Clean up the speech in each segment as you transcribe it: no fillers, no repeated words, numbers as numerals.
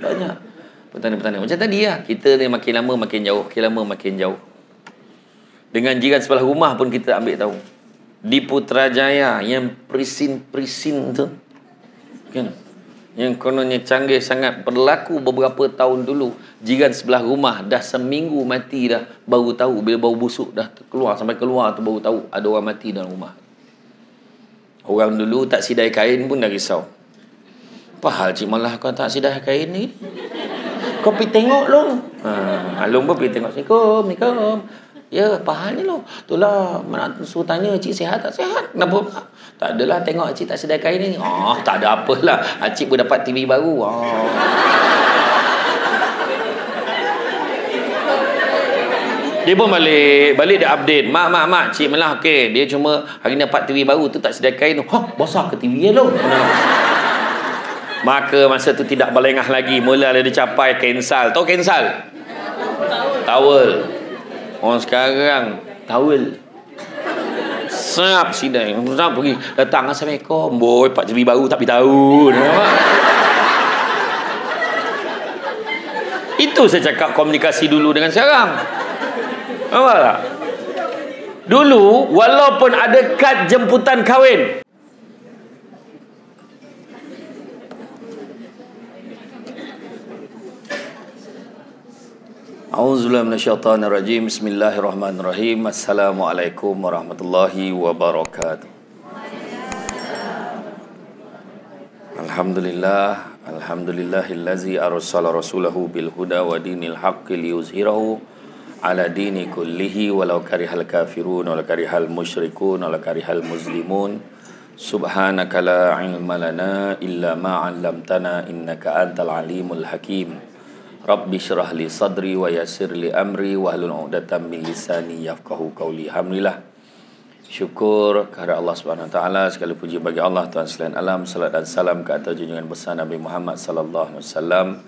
Banyak petani-petani. Macam tadi lah, kita ni makin lama makin jauh, makin lama makin jauh. Dengan jiran sebelah rumah pun kita ambil tahu. Di Putrajaya yang prisin-prisin tu kan, yang kononnya canggih sangat, berlaku beberapa tahun dulu. Jiran sebelah rumah dah seminggu mati dah, baru tahu. Bila bau busuk dah keluar, sampai keluar tu baru tahu ada orang mati dalam rumah. Orang dulu tak sidai kain pun dah risau. Apa hal cik malah kau tak sidai kain ni? Kau pergi tengok long. Long pun pergi tengok. Assalamualaikum. Ya, apa hal ni lo? Itulah nak suruh tanya cik sihat tak sihat? Kenapa? Tak adalah, tengok cik tak sedar kain ni. Tak ada apalah. Cik pun dapat TV baru. Dia pun balik dia update. Mak, cik malah okey. Dia cuma hari ni dapat TV baru tu tak sedar kain. Basah ke TV lo? Maka masa tu tidak berlengah lagi. Mula dia capai cancel. Tahu cancel? Towel. Orang sekarang towel. Siap sidai. Siap pergi. Datang Assalamualaikum. Boy, Pak TV baru tak beritahu. Itu saya cakap komunikasi dulu dengan sekarang. Nampak tak? Dulu walaupun ada kad jemputan kahwin, A'udzubillahi minasyaitonirrajim. Bismillahirrahmanirrahim. Assalamualaikum warahmatullahi wabarakatuh. Alhamdulillahillazi arsala rasulahu bil huda wa dinil haqqi liyuzhirahu ala dini kullihi walau karihal kafirun walau karihal musyrikun walau karihal muslimun. Subhanaka la ilma lana illa ma 'allamtana innaka antal alimul hakim. Rabbi syrah li sadri wa yassir li amri wahlul 'uqdatam min lisani yafqahu qawli. Alhamdulillah. Syukur kepada Allah Subhanahu wa taala, segala puji bagi Allah Tuhan sekalian alam. Salat dan salam ke atas junjungan besar Nabi Muhammad sallallahu alaihi wasallam.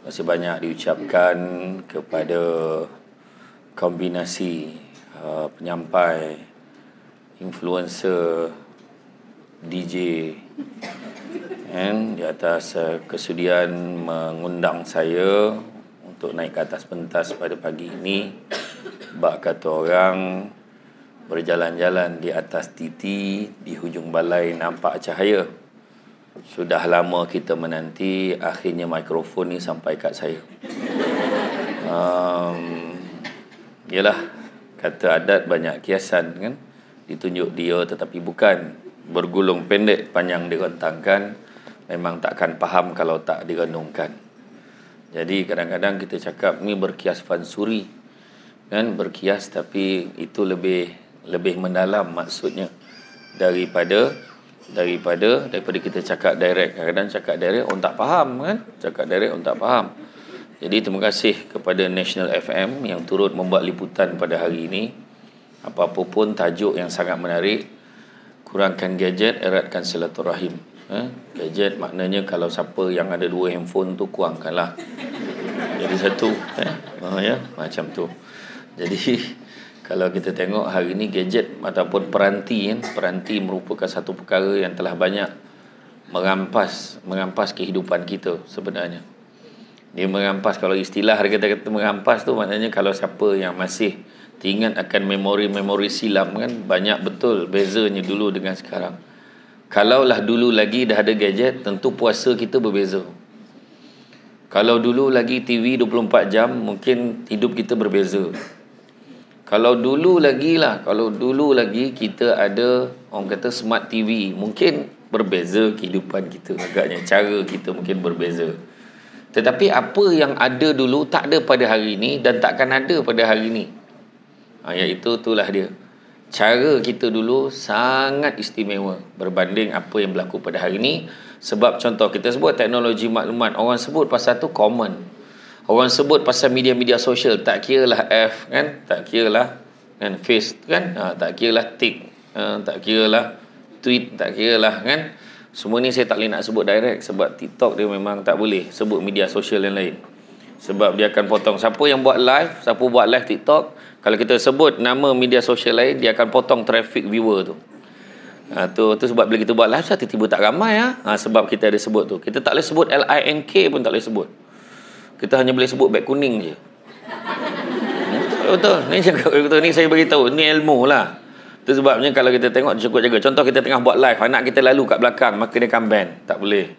Masih banyak diucapkan kepada kombinasi penyampai, influencer, DJ di atas kesudian mengundang saya untuk naik ke atas pentas pada pagi ini. Bak kata orang, berjalan-jalan di atas titi, di hujung balai nampak cahaya. Sudah lama kita menanti, akhirnya mikrofon ni sampai kat saya. Yalah, kata adat banyak kiasan kan. Ditunjuk dia tetapi bukan. Bergulung pendek, panjang direntangkan. Memang takkan faham kalau tak direnungkan. Jadi kadang-kadang kita cakap ni berkias fansuri kan, berkias tapi itu lebih mendalam maksudnya daripada kita cakap direct. Kadang-kadang cakap direct orang tak faham kan, cakap direct orang tak faham. Jadi terima kasih kepada National FM yang turut membuat liputan pada hari ini. Apa-apa pun tajuk yang sangat menarik. Kurangkan gadget, eratkan silaturahim. Gadget maknanya kalau siapa yang ada 2 handphone tu kurangkanlah jadi 1 ya, macam tu. Jadi kalau kita tengok hari ni gadget ataupun peranti peranti merupakan satu perkara yang telah banyak merampas kehidupan kita sebenarnya. Dia merampas, kalau istilah kita kata merampas tu maknanya kalau siapa yang masih teringat akan memori-memori silam kan, banyak betul bezanya dulu dengan sekarang. Kalaulah dulu lagi dah ada gadget, tentu puasa kita berbeza. Kalau dulu lagi TV 24 jam, mungkin hidup kita berbeza. Kalau dulu lagi kita ada orang kata smart TV, mungkin berbeza kehidupan kita agaknya, cara kita mungkin berbeza. Tetapi apa yang ada dulu tak ada pada hari ini dan takkan ada pada hari ini. Iaitu itulah dia. Cara kita dulu sangat istimewa berbanding apa yang berlaku pada hari ini. Sebab contoh kita sebut teknologi maklumat, orang sebut pasal tu common. Orang sebut pasal media-media sosial, tak kiralah F kan, tak kiralah kan Face kan, tak kiralah Tik, tak kiralah Tweet, tak kiralah kan. Semua ni saya tak boleh nak sebut direct sebab TikTok dia memang tak boleh sebut media sosial yang lain. Sebab dia akan potong siapa yang buat live, siapa buat live TikTok. Kalau kita sebut nama media sosial lain, dia akan potong traffic viewer tu. Tu sebab bila kita buat live tiba-tiba tak ramai sebab kita ada sebut tu. Kita tak boleh sebut LINK pun tak boleh sebut. Kita hanya boleh sebut beg kuning je. Betul. Ni cakap betul. Ni saya beritahu. Ni ilmu lah. Itu sebabnya kalau kita tengok cukup jaga. Contoh kita tengah buat live, anak kita lalu kat belakang, maka dia akan ban. Tak boleh.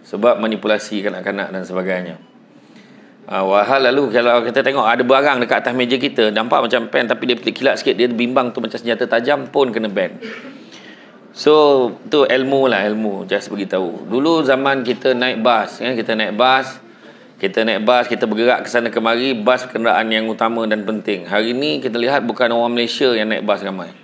Sebab manipulasi kanak-kanak dan sebagainya. Wahal lalu kalau kita tengok ada barang dekat atas meja kita, nampak macam pen tapi dia kilat sikit, dia bimbang tu macam senjata tajam pun kena ban. So tu ilmu lah, ilmu. Just beritahu. Dulu zaman kita naik bas, kan? Kita naik bas, kita bergerak ke sana kemari, bas kenderaan yang utama dan penting. Hari ni kita lihat bukan orang Malaysia yang naik bas ramai.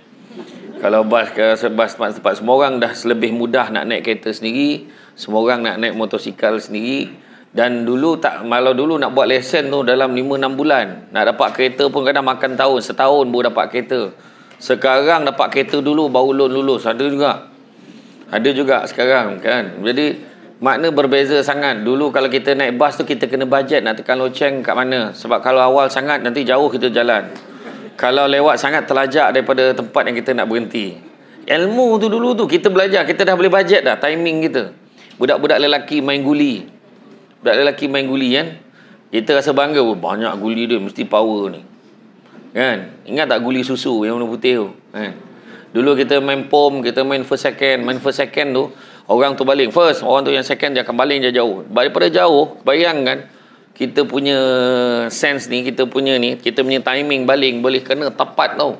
Kalau bas tempat semua orang dah lebih mudah nak naik kereta sendiri, semua orang nak naik motosikal sendiri. Dan dulu kalau dulu nak buat lesen tu dalam 5-6 bulan, nak dapat kereta pun kadang makan tahun, setahun baru dapat kereta. Sekarang dapat kereta dulu baru lulus, ada juga sekarang, kan. Jadi makna berbeza sangat. Dulu kalau kita naik bas tu kita kena bajet nak tekan loceng kat mana, sebab kalau awal sangat nanti jauh kita jalan. Kalau lewat sangat terlajak daripada tempat yang kita nak berhenti. Ilmu tu dulu tu kita belajar, kita dah boleh bajet dah timing kita. Budak-budak lelaki main guli. Kan. Kita rasa bangga, banyak guli dia, mesti power ni. Kan? Ingat tak guli susu yang warna putih tu? Kan? Dulu kita main pom, kita main first second. Main first second tu, orang tu baling first, orang tu yang second dia akan baling dia jauh. Daripada jauh, bayangkan kita punya sense ni, kita punya timing baling boleh kena tepat tau.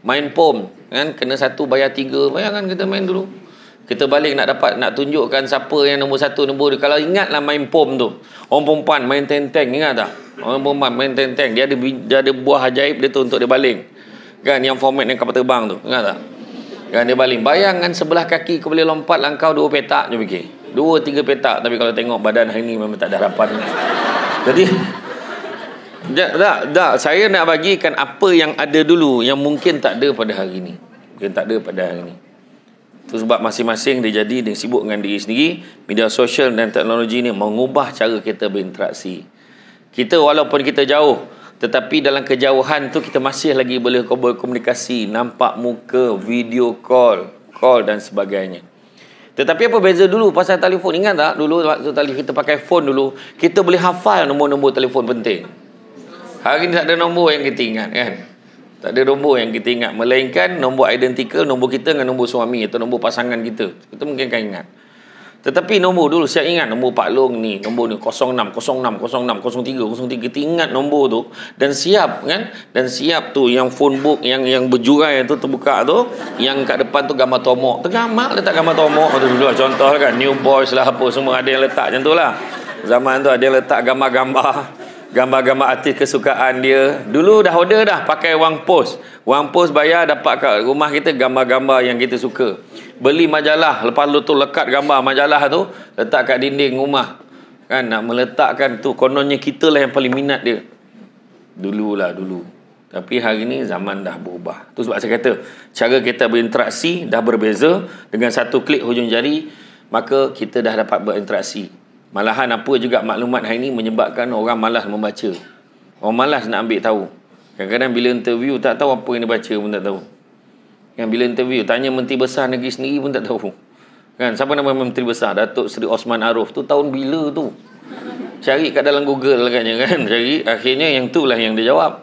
Main pom, kan, kena 1 bayar 3. Bayangkan kita main dulu. Kita balik nak tunjukkan siapa yang nombor 1, nombor 2. Kalau ingatlah main pom tu, orang perempuan main tenteng, ingat tak? Orang perempuan main tenteng, dia ada buah ajaib dia tu untuk dia baling. Kan, yang format yang kapal terbang tu, ingat tak? Kan dia baling. Bayangkan sebelah kaki kau boleh lompat langkau 2 petak je fikir. 2-3 petak, tapi kalau tengok badan hari ni memang tak ada harapan. Jadi saya nak bagikan apa yang ada dulu yang mungkin tak ada pada hari ni. Itu sebab masing-masing dia sibuk dengan diri sendiri. Media sosial dan teknologi ni mengubah cara kita berinteraksi. Kita walaupun kita jauh, tetapi dalam kejauhan tu kita masih lagi boleh berkomunikasi, nampak muka, video call dan sebagainya. Tetapi apa beza dulu pasal telefon? Ingat tak dulu waktu kita pakai phone dulu, kita boleh hafal nombor-nombor telefon penting. Hari ni tak ada nombor yang kita ingat, kan? Tak ada nombor yang kita ingat, melainkan nombor identikal, nombor kita dengan nombor suami atau nombor pasangan kita. Kita mungkin akan ingat. Tetapi nombor dulu, saya ingat nombor Pak Long ni, nombor ni 06, 06, 06, 03, 03. Kita ingat nombor tu dan siap, kan? Dan siap tu yang phone book yang berjurai tu terbuka tu, yang kat depan tu gambar tomok. Tergamak letak gambar tomok tu dulu lah. Contoh kan, New Boys lah apa semua ada yang letak macam tu lah. Zaman tu ada yang letak gambar-gambar artis kesukaan dia. Dulu dah order dah pakai wang pos. Wang pos bayar dapat kat rumah kita gambar-gambar yang kita suka. Beli majalah, lepas tu lekat gambar majalah tu, letak kat dinding rumah. Kan, nak meletakkan tu, kononnya kita lah yang paling minat dia. Dulu. Tapi hari ni zaman dah berubah. Tu sebab saya kata, cara kita berinteraksi dah berbeza. Dengan satu klik hujung jari, maka kita dah dapat berinteraksi. Malahan apa juga maklumat hari ni menyebabkan orang malas membaca. Orang malas nak ambil tahu. Kadang-kadang bila interview tak tahu apa yang dia baca pun tak tahu. Kan, bila interview tanya Menteri Besar Negeri sendiri pun tak tahu. Kan, siapa nama Menteri Besar? Datuk Seri Osman Aruf. Tu tahun bila tu? Cari kat dalam Google agaknya, kan. Cari, akhirnya yang tu lah yang dia jawab.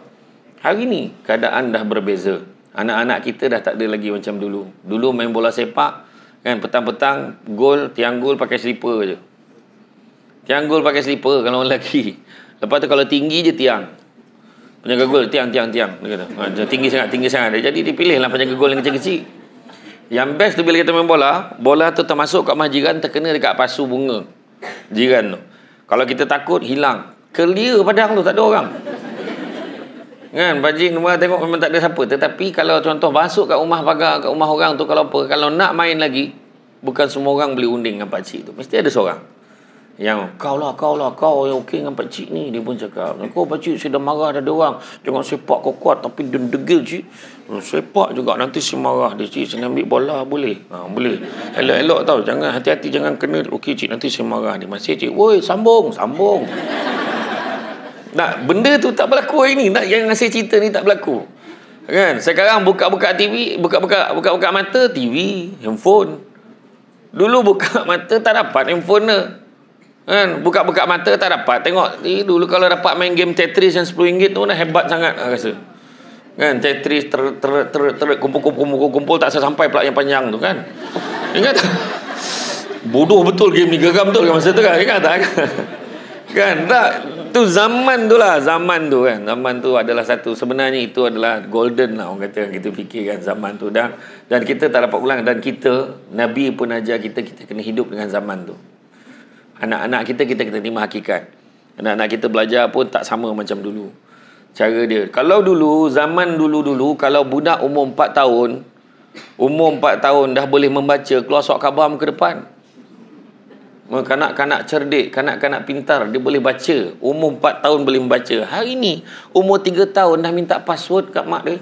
Hari ni keadaan dah berbeza. Anak-anak kita dah tak ada lagi macam dulu. Dulu main bola sepak, kan, petang-petang tiang gol pakai slipper je. Tiang gol pakai slipper kalau orang lelaki. Lepas tu kalau tinggi je tiang. Penjaga gol tiang. Dia kata, tinggi sangat. Jadi dipilih lah penjaga gol yang kecil-kecil. Yang best tu bila kita main bola tu termasuk kat rumah jiran, terkena dekat pasu bunga jiran tu. Kalau kita takut, hilang. Clear padang tu, tak ada orang. Kan, bajing rumah tengok memang tak ada siapa. Tetapi kalau contoh masuk kat rumah pagar, kat rumah orang tu, kalau nak main lagi, bukan semua orang boleh unding dengan pakcik tu. Mesti ada seorang yang kau yang okey dengan pakcik ni. Dia pun cakap, kau pakcik saya dah marah dah ada orang, jangan sepak kau kuat tapi degil cik. Sepak juga nanti saya marah dia cik, saya ambil bola boleh? Boleh. Elok-elok tau, jangan hati-hati, jangan kena. Okey cik, nanti saya marah dia. Masih cik, woi sambung. Nak benda tu tak berlaku hari ni. Nak yang saya cerita ni tak berlaku. Kan, sekarang buka-buka TV, buka-buka mata TV, handphone. Dulu buka mata tak dapat handphone ni. Kan, buka-buka mata tak dapat. Tengok, dulu kalau dapat main game Tetris yang RM10 tu dah hebat sangat rasa. Kan, Tetris kumpul tak sampai pula yang panjang tu kan. Ingat tak? Bodoh betul game ni, geram betul kan masa tu kan. Ingat tak? Kan, tak. Tu zaman tu lah, zaman tu kan. Zaman tu adalah satu, sebenarnya itu adalah golden lah orang kata, kita fikirkan zaman tu. Dan kita tak dapat ulang. Dan kita, Nabi pun ajar kita kena hidup dengan zaman tu. Anak-anak kita kena terima hakikat. Anak-anak kita belajar pun tak sama macam dulu cara dia. Kalau dulu, zaman dulu-dulu, kalau budak umur 4 tahun dah boleh membaca, keluar surat khabar muka depan. Kanak-kanak cerdik, kanak-kanak pintar, dia boleh baca. Umur 4 tahun boleh membaca. Hari ni umur 3 tahun dah minta password kat mak dia.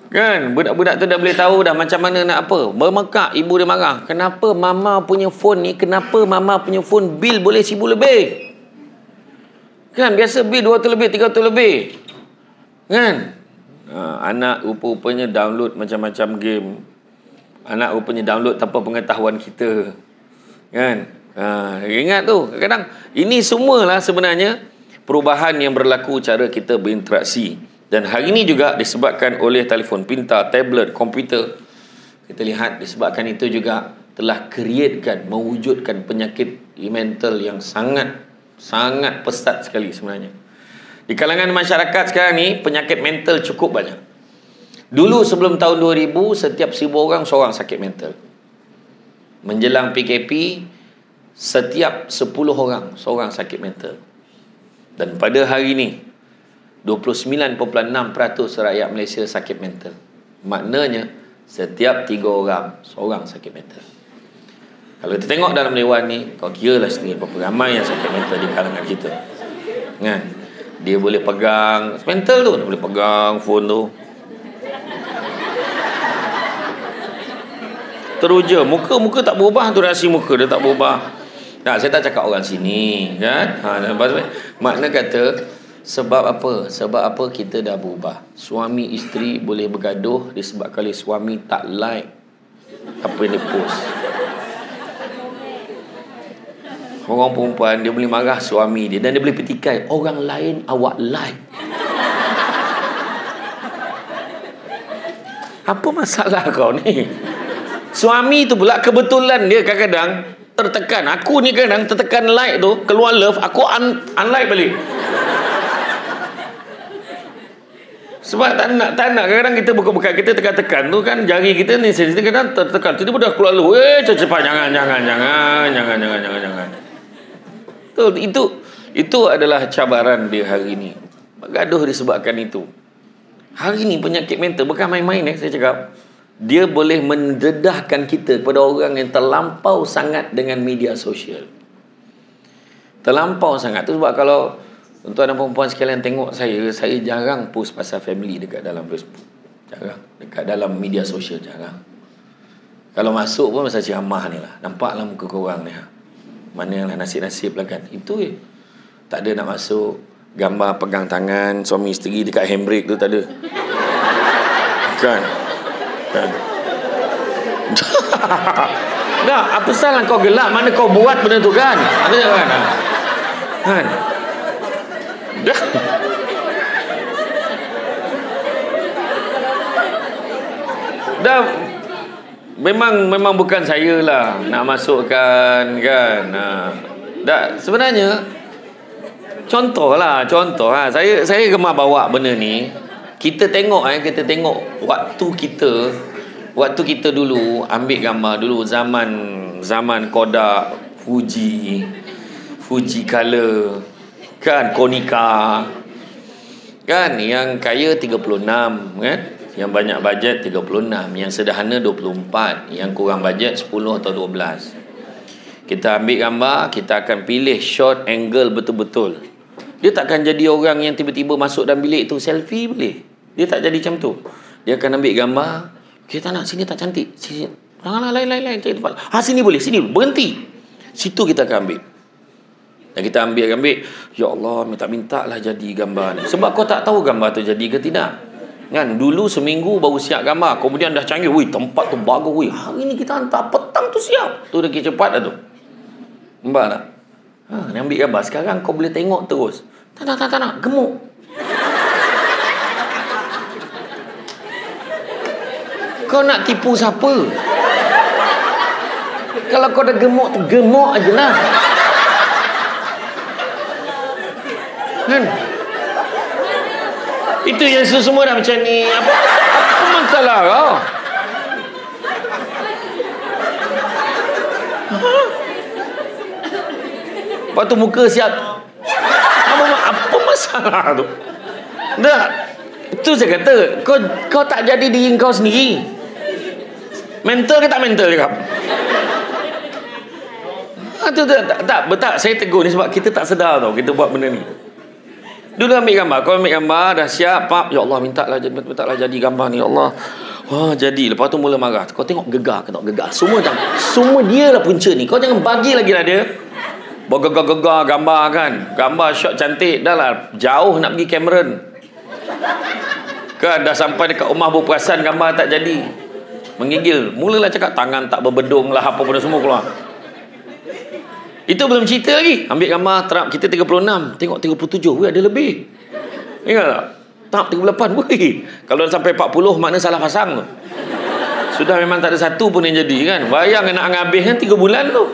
Kan, budak-budak tu dah boleh tahu dah macam mana nak apa. Bermekak, ibu dia marah. Kenapa mama punya phone ni, kenapa mama punya phone bil boleh RM1,000 lebih? Kan, biasa bil RM200 lebih, RM300 lebih. Kan? Anak rupa-rupanya download macam-macam game. Anak rupanya download tanpa pengetahuan kita. Kan? Ingat tu, kadang-kadang ini semualah sebenarnya perubahan yang berlaku cara kita berinteraksi. Dan hari ini juga disebabkan oleh telefon pintar, tablet, komputer. Kita lihat disebabkan itu juga telah createkan, mewujudkan penyakit mental yang sangat pesat sekali sebenarnya. Di kalangan masyarakat sekarang ni, penyakit mental cukup banyak. Dulu sebelum tahun 2000, setiap 1,000 orang seorang sakit mental. Menjelang PKP, setiap 10 orang seorang sakit mental. Dan pada hari ini, 29.6% rakyat Malaysia sakit mental. Maknanya setiap 3 orang seorang sakit mental. Kalau kita tengok dalam dewan ni, kau kira lah sendiri berapa ramai yang sakit mental di kalangan kita. Kan? Dia boleh pegang mental tu, dia boleh pegang phone tu. Teruja, muka tak berubah tu, reaksi muka dia tak berubah. Nah, saya tak cakap orang sini, kan? Makna kata sebab apa kita dah berubah. Suami isteri boleh bergaduh disebabkan suami tak like apa yang dia post. Orang perempuan dia boleh marah suami dia dan dia boleh petikai orang lain awak like. Apa masalah kau ni? Suami tu pula kebetulan dia kadang-kadang tertekan. Aku ni kadang tertekan like tu, keluar love, aku unlike balik. Sebab tak nak kadang-kadang kita buka-buka, kita tekan-tekan tu kan, jari kita ni sensitif, kadang tertekan. Tiba-tiba dah keluar lu. Cepat jangan. Itu adalah cabaran dia hari ni. Bergaduh disebabkan itu. Hari ni penyakit mental bukan main-main saya cakap. Dia boleh mendedahkan kita kepada orang yang terlampau sangat dengan media sosial. Terlampau sangat tu sebab kalau tuan-tuan dan perempuan sekalian tengok saya jarang post pasal family dekat dalam Facebook. Jarang. Dekat dalam media sosial jarang. Kalau masuk pun pasal ceramah ni lah. Nampaklah muka korang ni. Manalah nasib-nasib lah kan. Itu tak ada nak masuk gambar pegang tangan suami isteri dekat handbrake tu, tak ada. Kan? Dah, apa salah kau gelak? Mana kau buat benda tu kan? Ada kan? Kan? Dah memang bukan saya lah nak masukkan kan. Dah sebenarnya contoh lah. Saya gemar bawa benda ni. Kita tengok waktu kita dulu ambil gambar dulu zaman Kodak, Fuji Color, kan, Konica, kan, yang kaya 36, kan, yang banyak bajet 36, yang sederhana 24, yang kurang bajet 10 atau 12. Kita ambil gambar, kita akan pilih shot angle betul-betul. Dia takkan jadi orang yang tiba-tiba masuk dalam bilik tu selfie boleh. Dia tak jadi macam tu. Dia akan ambil gambar, kita nak sini tak cantik, sini janganlah lain cari tempat. Sini boleh, sini berhenti. Situ kita akan ambil. Dan kita ambil, ya Allah, minta lah jadi gambar ni. Sebab kau tak tahu gambar tu jadi ke tidak. Kan, dulu seminggu baru siap gambar, kemudian dah canggih, tempat tu bagus, hari ni kita hantar petang tu siap. Tu dah cepat dah tu. Nampak tak? Ni ambil gambar. Sekarang kau boleh tengok terus. Tak nak. Gemuk. Kau nak tipu siapa? Kalau kau dah gemuk, gemuk aje lah. Kan? Itu yang semua dah macam ni. Apa masalah kau? Lepas tu muka siap. Apa masalah tu? Tak. Itu saya kata, kau tak jadi diri kau sendiri. Mental ke tak mental cakap? Tak, betul. Saya tegur ni sebab kita tak sedar tau kita buat benda ni. Dulu ambil gambar, kau ambil gambar dah siap, pap, ya Allah mintalah jadi gambar ni, ya Allah. Wah, jadi. Lepas tu mula marah. Kau tengok gegar ke tak gegar? Semua dia lah punca ni. Kau jangan bagi lagi lah dia. Bergegar-gegar gambar kan. Gambar shot cantik. Dah lah jauh nak pergi Cameron. Kan dah sampai dekat rumah berperasan gambar tak jadi. Menggigil. Mulalah cakap tangan tak berbedung lah apa benda semua keluar. Itu belum cerita lagi. Ambil gambar terap kita 36. Tengok 37. Weh ada lebih. Ingat tak? Tak 38. Weh. Kalau dah sampai 40 makna salah pasang tu. Sudah memang tak ada satu pun yang jadi kan. Bayang nak habis kan 3 bulan tu.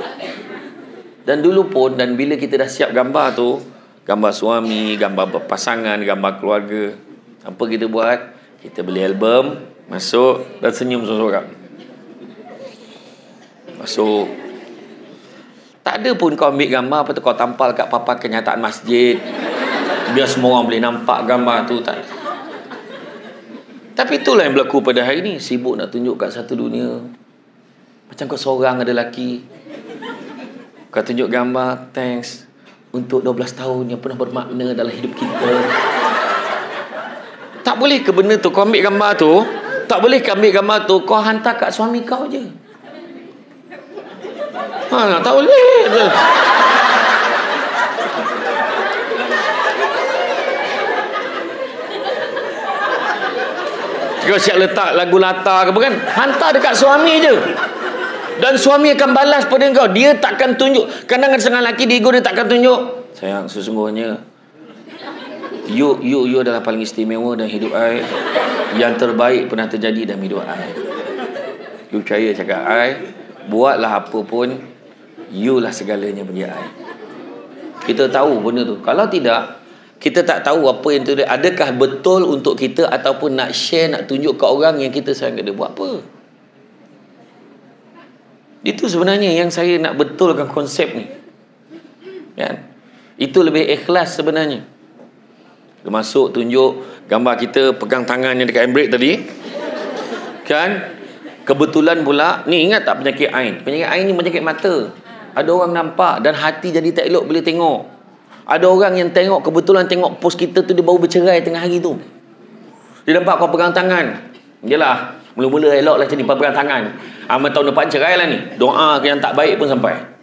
Dan dulu pun, dan bila kita dah siap gambar tu, gambar suami, gambar berpasangan, gambar keluarga, apa kita buat? Kita beli album, masuk dan senyum seorang-seorang. Masuk. Tak ada pun kau ambil gambar, apa tu kau tampal kat papan kenyataan masjid. Biar semua orang boleh nampak gambar tu. Tak. Tapi itulah yang berlaku pada hari ni. Sibuk nak tunjuk kat satu dunia. Macam kau seorang ada lelaki. Kau tunjuk gambar, thanks untuk 12 tahun yang pernah bermakna dalam hidup kita. Tak boleh ke benda tu? Kau ambil gambar tu, tak boleh ke ambil gambar tu, kau hantar kat suami kau je. Tak boleh. Kau siap letak lagu latar ke apa kan? Hantar dekat suami je. Dan suami akan balas pada kau. Dia takkan tunjuk. Kadang-kadang setengah lelaki di ego dia takkan tunjuk. Sayang, sesungguhnya You adalah paling istimewa dalam hidup I. Yang terbaik pernah terjadi dalam hidup I. You percaya cakap I, buatlah apa pun, you lah segalanya bagi I. Kita tahu benda tu. Kalau tidak, kita tak tahu apa yang tu. Adakah betul untuk kita ataupun nak share, nak tunjuk ke orang yang kita sayang dia. Buat apa? Itu sebenarnya yang saya nak betulkan konsep ni. Kan? Itu lebih ikhlas sebenarnya. Masuk tunjuk gambar kita pegang tangannya dekat handbrake tadi. Kan? Kebetulan pula, ni ingat tak penyakit ain? Penyakit ain ni penyakit mata. Ada orang nampak dan hati jadi tak elok boleh tengok. Ada orang yang tengok, kebetulan tengok post kita tu dia baru bercerai tengah hari tu. Dia nampak kau pegang tangan. Yalah, mula-mula elok lah macam ni, pegang tangan. Tahun depan cerai lah ni. Doa yang tak baik pun sampai.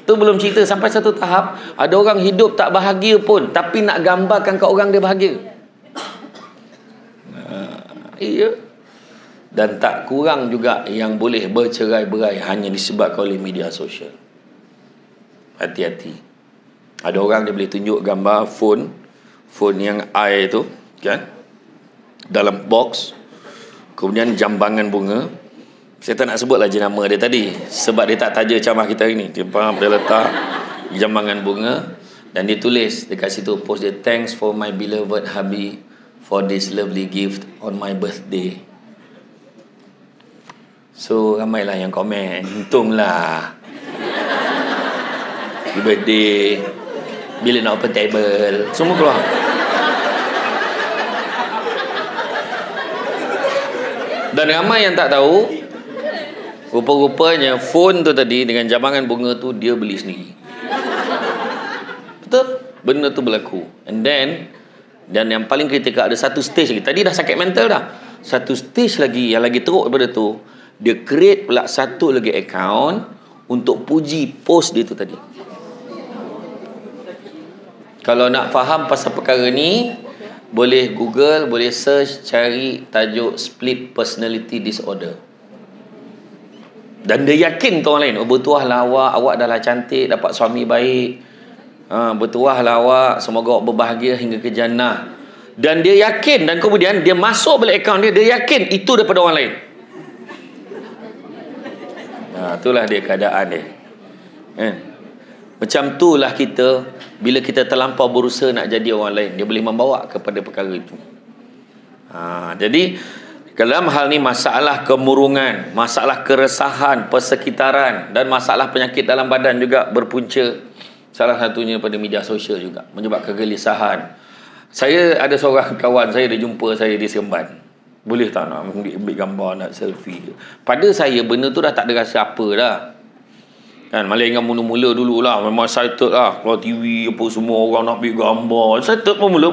Tu belum cerita sampai satu tahap ada orang hidup tak bahagia pun tapi nak gambarkan kat orang dia bahagia. Iya. Dan tak kurang juga yang boleh bercerai-berai hanya disebabkan oleh media sosial. Hati-hati. Ada orang dia boleh tunjuk gambar phone yang air tu kan, dalam box, kemudian jambangan bunga. Saya tak nak sebutlah jenama dia tadi sebab dia tak taja ceramah kita hari ni. Dia faham, dia letak jambangan bunga dan dia tulis dekat situ, post dia, thanks for my beloved hubby for this lovely gift on my birthday. So ramailah yang komen, untunglah happy birthday, bila nak open table, semua keluar. Dan ramai yang tak tahu, rupa-rupanya phone tu tadi dengan jambangan bunga tu dia beli sendiri. Betul? Benda tu berlaku. And then, dan yang paling kritikal, ada satu stage lagi. Tadi dah sakit mental dah. Satu stage lagi yang lagi teruk daripada tu, dia create pula satu lagi account untuk puji post dia tu tadi. Kalau nak faham pasal perkara ni, boleh Google, boleh search, cari tajuk split personality disorder. Dan dia yakin ke orang lain, oh, bertuahlah awak dah lah cantik, dapat suami baik. Bertuahlah awak, semoga awak berbahagia hingga ke jannah. Dan dia yakin, dan kemudian dia masuk balik akaun dia yakin itu daripada orang lain. Itulah dia keadaan dia. Macam itulah kita, bila kita terlampau berusaha nak jadi orang lain, dia boleh membawa kepada perkara itu. Jadi dalam hal ni masalah kemurungan, masalah keresahan persekitaran dan masalah penyakit dalam badan juga berpunca salah satunya pada media sosial juga, menyebabkan kegelisahan. Saya ada seorang kawan saya, dia jumpa saya di Seremban. Boleh tak nak ambil gambar, nak selfie? Pada saya benda tu dah tak ada rasa apa dah. Kan, malaikat mula-mula dululah memang excited lah, keluar TV apa semua orang nak ambil gambar. Excited pun mula,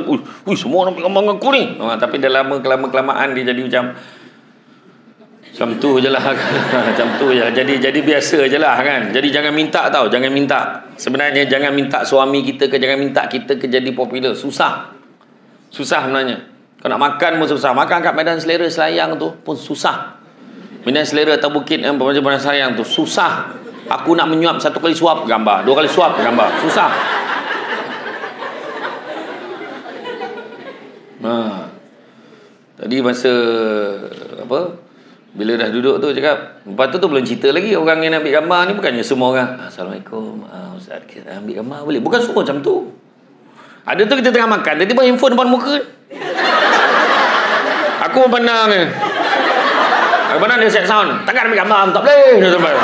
semua nak ambil gambar dengan aku ni. Tapi dah lama kelamaan dia jadi macam tu je lah. Macam tu je. Jadi biasa je lah kan. Jadi jangan minta tau, jangan minta. Sebenarnya jangan minta suami kita ke, jangan minta kita ke jadi popular. Susah sebenarnya. Kalau nak makan pun susah. Makan kat Medan Selera Selayang tu pun susah. Medan Selera atau Bukit Medan Selayang tu susah. Aku nak menyuap, 1 kali suap gambar, 2 kali suap gambar, susah. Tadi masa bila dah duduk tu cakap, lepas tu belum cerita lagi orang yang nak ambil gambar ni bukannya semua orang. Assalamualaikum, Ustaz, kita ambil gambar boleh? Bukan semua macam tu. Ada tu kita tengah makan, tiba-tiba handphone depan muka. Aku pun pandang ni. Aku pandang dia set sound. Takkan ambil gambar, tak boleh. Dia sampai.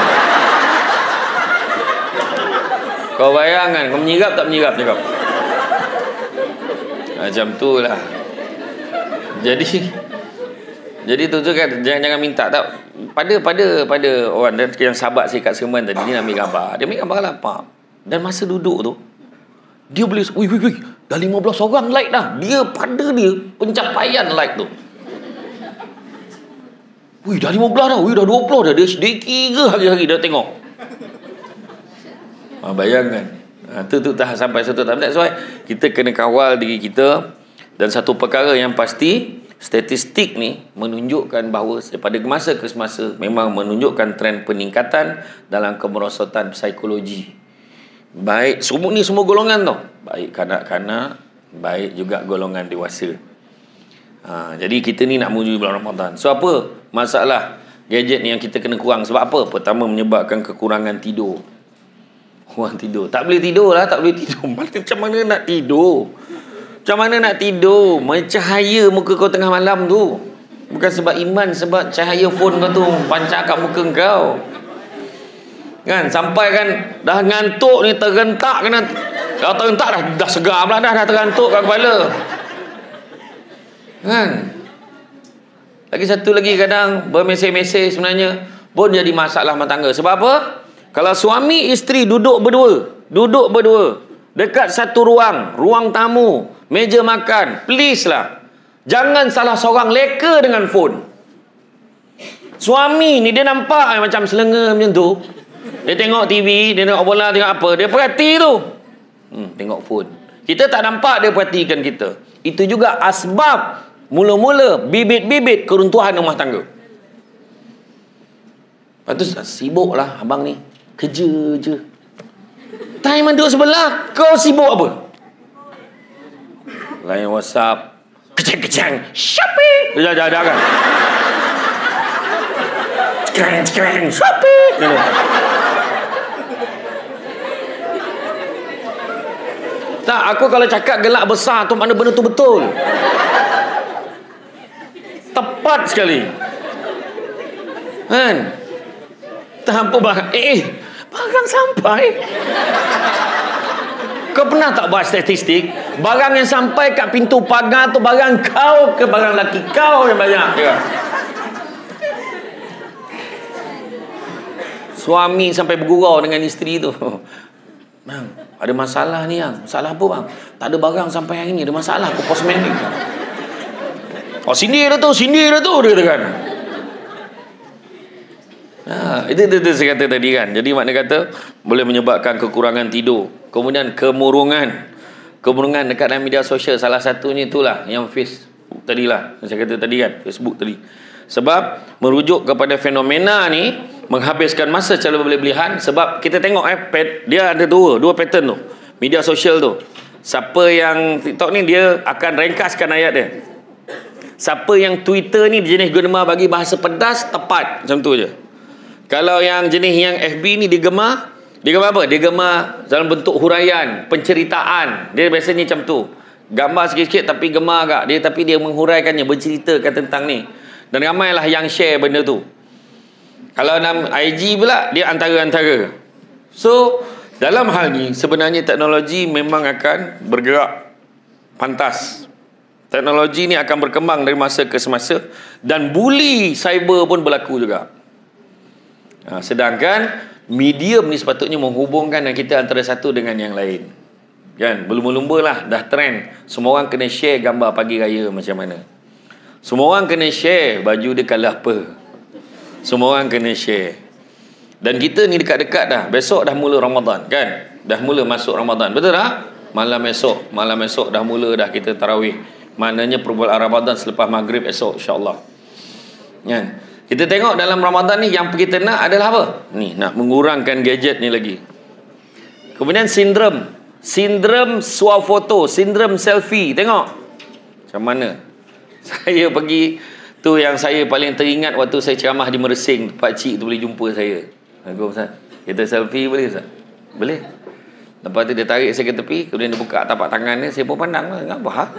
Kau bayangkan, kau menyirap tak menyirap cakap. Macam tu lah. Jadi tu kan, jangan minta tak. Pada orang dan yang sahabat saya kat Seremban tadi, dia nak ambil gambar. Dia ambil gambar lapak. Dan masa duduk tu, dia boleh, wih, dah 15 orang like dah. Dia pencapaian like tu. Wih, dah 15 dah. Wih, dah 20 dah. Dia kira hari-hari dah tengok. Bayangkan. Tu tak sampai satu tahap. That's why kita kena kawal diri kita. Dan satu perkara yang pasti, statistik ni menunjukkan bahawa daripada masa ke semasa memang menunjukkan trend peningkatan dalam kemerosotan psikologi. Baik semua golongan tau. Baik kanak-kanak, baik juga golongan dewasa. Jadi kita ni nak menuju bulan Ramadan. So apa masalah gadget ni yang kita kena kurang? Sebab apa? Pertama, menyebabkan kekurangan tidur. Kurang tidur. Tak boleh tidur lah, tak boleh tidur. Macam mana nak tidur? Macam mana nak tidur? Mencahaya muka kau tengah malam tu. Bukan sebab iman, sebab cahaya phone kau tu pancar kat muka kau. Kan, sampai kan dah ngantuk ni, tergentak kena. Kalau tergentak dah segar pula dah tergantuk kat kepala. Kan? Lagi satu lagi, kadang bermesej-mesej sebenarnya pun jadi masalah rumah tangga. Sebab apa? Kalau suami isteri duduk berdua dekat satu ruang tamu, meja makan, please lah, jangan salah seorang leka dengan phone. Suami ni dia nampak macam selenga macam tu. Dia tengok TV, dia tengok bola, tengok apa, dia perhati tu. Tengok phone. Kita tak nampak dia perhatikan kita. Itu juga asbab mula-mula bibit-bibit keruntuhan rumah tangga. Lepas tu sibuk lah abang ni, kerja je. Time duduk sebelah, kau sibuk apa? Lain WhatsApp, kecang-kecang, Shopee. Jangan kan. Kecang-kecang, Shopee. Tak, aku kalau cakap gelak besar tu mana benda tu betul. Tepat sekali. Kan? Tak apa barang. Barang sampai. Kau pernah tak buat statistik? Barang yang sampai kat pintu pagar tu barang kau ke barang laki kau yang banyak? Ya. Suami sampai bergurau dengan isteri tu. Bang, ada masalah ni yang. Masalah apa bang? Tak ada barang sampai hari ni. Ada masalah aku postman ni. Oh, sindir dah tu, dia katakan. Itu saya kata tadi kan. Jadi makna kata boleh menyebabkan kekurangan tidur. Kemudian kemurungan dekat dalam media sosial. Salah satunya itulah yang Facebook tadilah. Saya kata tadi kan, Facebook tadi. Sebab merujuk kepada fenomena ni, menghabiskan masa secara berlebihan. Sebab kita tengok dia ada dua pattern tu, media sosial tu. Siapa yang TikTok ni, dia akan ringkaskan ayat dia. Siapa yang Twitter ni jenis gemar bagi bahasa pedas, tepat, macam tu je. Kalau yang jenis yang FB ni, dia gemar apa? Dia gemar dalam bentuk huraian, penceritaan. Dia biasanya macam tu, gambar sikit-sikit tapi gemar agak dia, tapi dia menghuraikannya, berceritakan tentang ni. Dan ramailah yang share benda tu. Kalau dalam IG pula, dia antara-antara. So dalam hal ni sebenarnya teknologi memang akan bergerak pantas. Teknologi ni akan berkembang dari masa ke semasa, dan bully cyber pun berlaku juga. Sedangkan medium ni sepatutnya menghubungkan kita antara satu dengan yang lain. Kan? Berlumba-lumba lah, dah trend. Semua orang kena share gambar pagi raya macam mana. Semua orang kena share baju dia colour apa. Semua orang kena share. Dan kita ni dekat-dekat dah. Besok dah mula Ramadan, kan? Dah mula masuk Ramadan. Betul tak? Malam esok dah mula dah kita tarawih. Maknanya perbulan Ramadan selepas maghrib esok, insya-Allah. Kan? Kita tengok dalam Ramadan ni yang kita nak adalah apa? Ni, nak mengurangkan gadget ni lagi. Kemudian sindrom swafoto, sindrom selfie. Tengok macam mana. Saya pergi tu, yang saya paling teringat waktu saya ceramah di Mersing. Pak cik tu boleh jumpa saya. Assalamualaikum Ustaz, kita selfie boleh Ustaz? Boleh. Lepas tu dia tarik saya ke tepi, kemudian dia buka tapak tangan dia. Saya pun pandang lah, apa?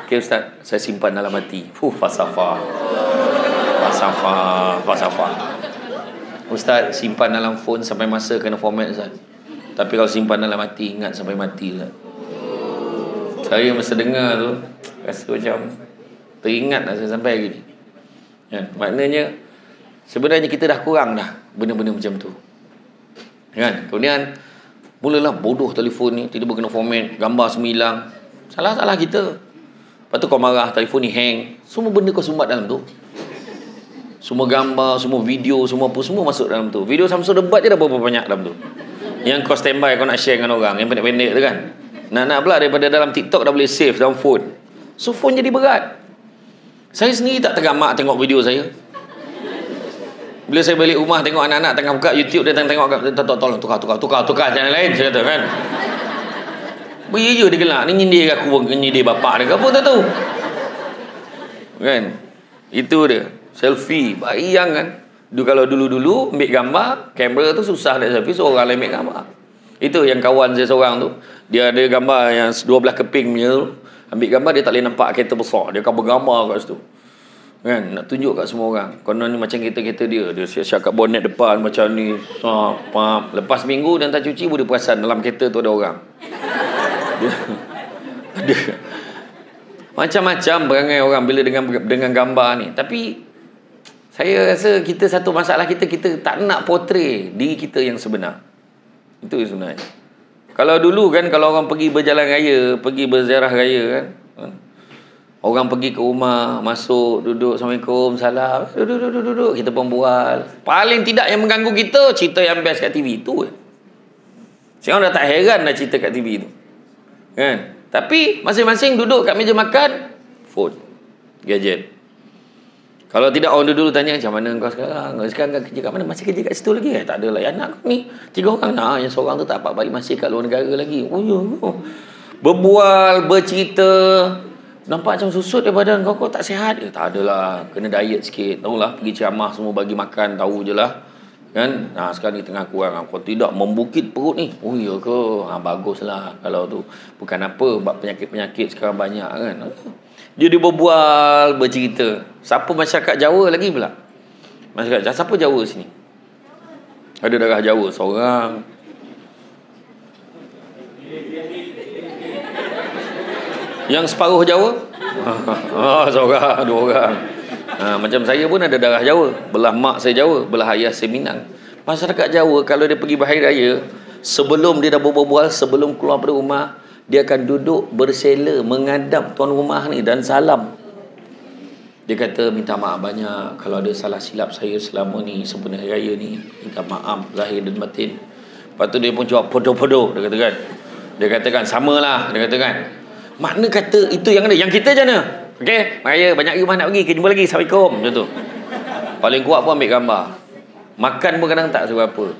Okay Ustaz, saya simpan dalam hati. Falsafah. Ustaz, simpan dalam phone sampai masa kena format Ustaz. Tapi kalau simpan dalam hati, ingat sampai mati Ustaz. Saya masa dengar tu rasa macam teringat lah saya sampai hari ni. Kan? Maknanya sebenarnya kita dah kurang dah benda-benda macam tu. Kan? Kemudian mulalah bodoh telefon ni, tiba-tiba kena format, gambar semua hilang. Salah kita. Lepas tu kau marah, telefon ni hang. Semua benda kau sumbat dalam tu. Semua gambar, semua video, semua apa, semua masuk dalam tu. Video Samsung debat je dah berapa banyak dalam tu. Yang kau standby, kau nak share dengan orang, yang pendek-pendek tu kan. Nak pula daripada dalam TikTok dah boleh save dalam phone. So phone jadi berat. Saya sendiri tak tergamak tengok video saya. Bila saya balik rumah tengok anak-anak tengah buka YouTube, dia tengok, tolong tukar channel lain, saya kata kan. Dia gelak ni, nyindir aku, nyindir bapak dia ke apa tak tahu. Kan? Itu dia. Selfie, bayangkan. Kalau dulu-dulu ambil gambar, kamera tu susah nak selfie, seorang lain ambil gambar. Itu yang kawan saya seorang tu, dia ada gambar yang 12 keping punya tu. Ambil gambar, dia tak boleh nampak kereta besar, dia akan bergambar kat situ. Kan? Nak tunjuk kat semua orang. Konon ni macam kereta-kereta dia siap-siap kat bonet depan macam ni. Lepas minggu dan tak cuci, boleh perasan dalam kereta tu ada orang. Ada macam-macam perangai orang bila dengan gambar ni. Tapi saya rasa kita satu masalah kita tak nak portray diri kita yang sebenar. Itu sebenarnya. Kalau dulu kan, kalau orang pergi berjalan raya, pergi berziarah raya kan, orang pergi ke rumah, masuk, duduk, Assalamualaikum, salam, duduk, kita pun bual. Paling tidak yang mengganggu kita, cerita yang best kat TV tu. Sekarang dah tak heran dah cerita kat TV tu. Kan? Tapi masing-masing duduk kat meja makan, phone, gadget. Kalau tidak, orang dulu tanya, macam mana kau sekarang? Sekarang kerja kat mana? Masih kerja kat situ lagi? Tak ada lah. Anak ni 3 orang. Yang seorang tu tak apa balik, masih kat luar negara lagi. Berbual, bercerita. Nampak macam susut dia badan kau tak sihat ke? Tak adalah. Kena diet sikit. Tahulah, pergi ceramah semua bagi makan. Tahu je lah. Kan? Sekarang ni tengah kurang. Kalau tidak, membukit perut ni. Ya ke? Baguslah. Kalau tu. Bukan apa. Sebab penyakit-penyakit sekarang banyak kan. Dia berbual, bercerita. Siapa masyarakat Jawa lagi pula? Masyarakat Jawa. Siapa Jawa sini? Ada darah Jawa seorang. Yang separuh Jawa? Seorang, 2 orang. Macam saya pun ada darah Jawa. Belah mak saya Jawa, belah ayah saya Minang. Masyarakat Jawa kalau dia pergi bahari raya, sebelum dia dah berbual, sebelum keluar dari rumah, dia akan duduk bersela menghadap tuan rumah ni dan salam. Dia kata, minta maaf banyak kalau ada salah silap saya selama ni, sempena hari raya ni. Minta maaf lahir dan batin. Lepas tu dia pun jawab podo-podo, dia katakan. Dia katakan samalah, dia katakan. Makna kata itu yang ada, yang kita je mana? Okey, raya banyak rumah nak pergi, kita jumpa lagi. Assalamualaikum, macam tu. Paling kuat pun ambil gambar. Makan pun kadang tak seberapa.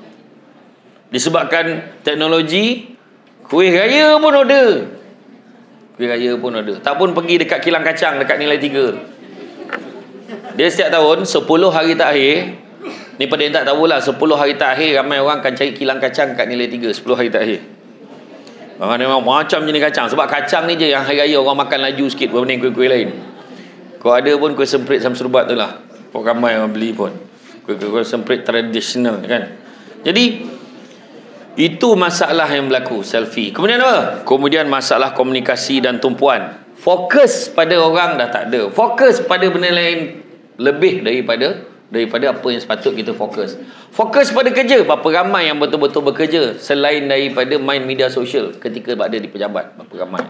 Disebabkan teknologi, kuih raya pun order. Kuih raya pun order. Tak pun pergi dekat kilang kacang dekat nilai 3. Dia setiap tahun 10 hari terakhir, ni pada yang tak tahulah, 10 hari terakhir ramai orang akan cari kilang kacang kat nilai 3, 10 hari terakhir. Memang macam jenis kacang. Sebab kacang ni je yang hari raya orang makan laju sikit berbanding kuih-kuih lain. Kalau ada pun kuih semprit Samsul Ubat tu lah, ramai orang beli pun. Kuih-kuih semprit tradisional kan. Jadi itu masalah yang berlaku, selfie. Kemudian apa? Kemudian masalah komunikasi dan tumpuan. Fokus pada orang dah tak ada. Fokus pada benda lain lebih daripada apa yang sepatut kita fokus. Fokus pada kerja. Berapa ramai yang betul-betul bekerja selain daripada main media sosial ketika berada di pejabat? Berapa ramai?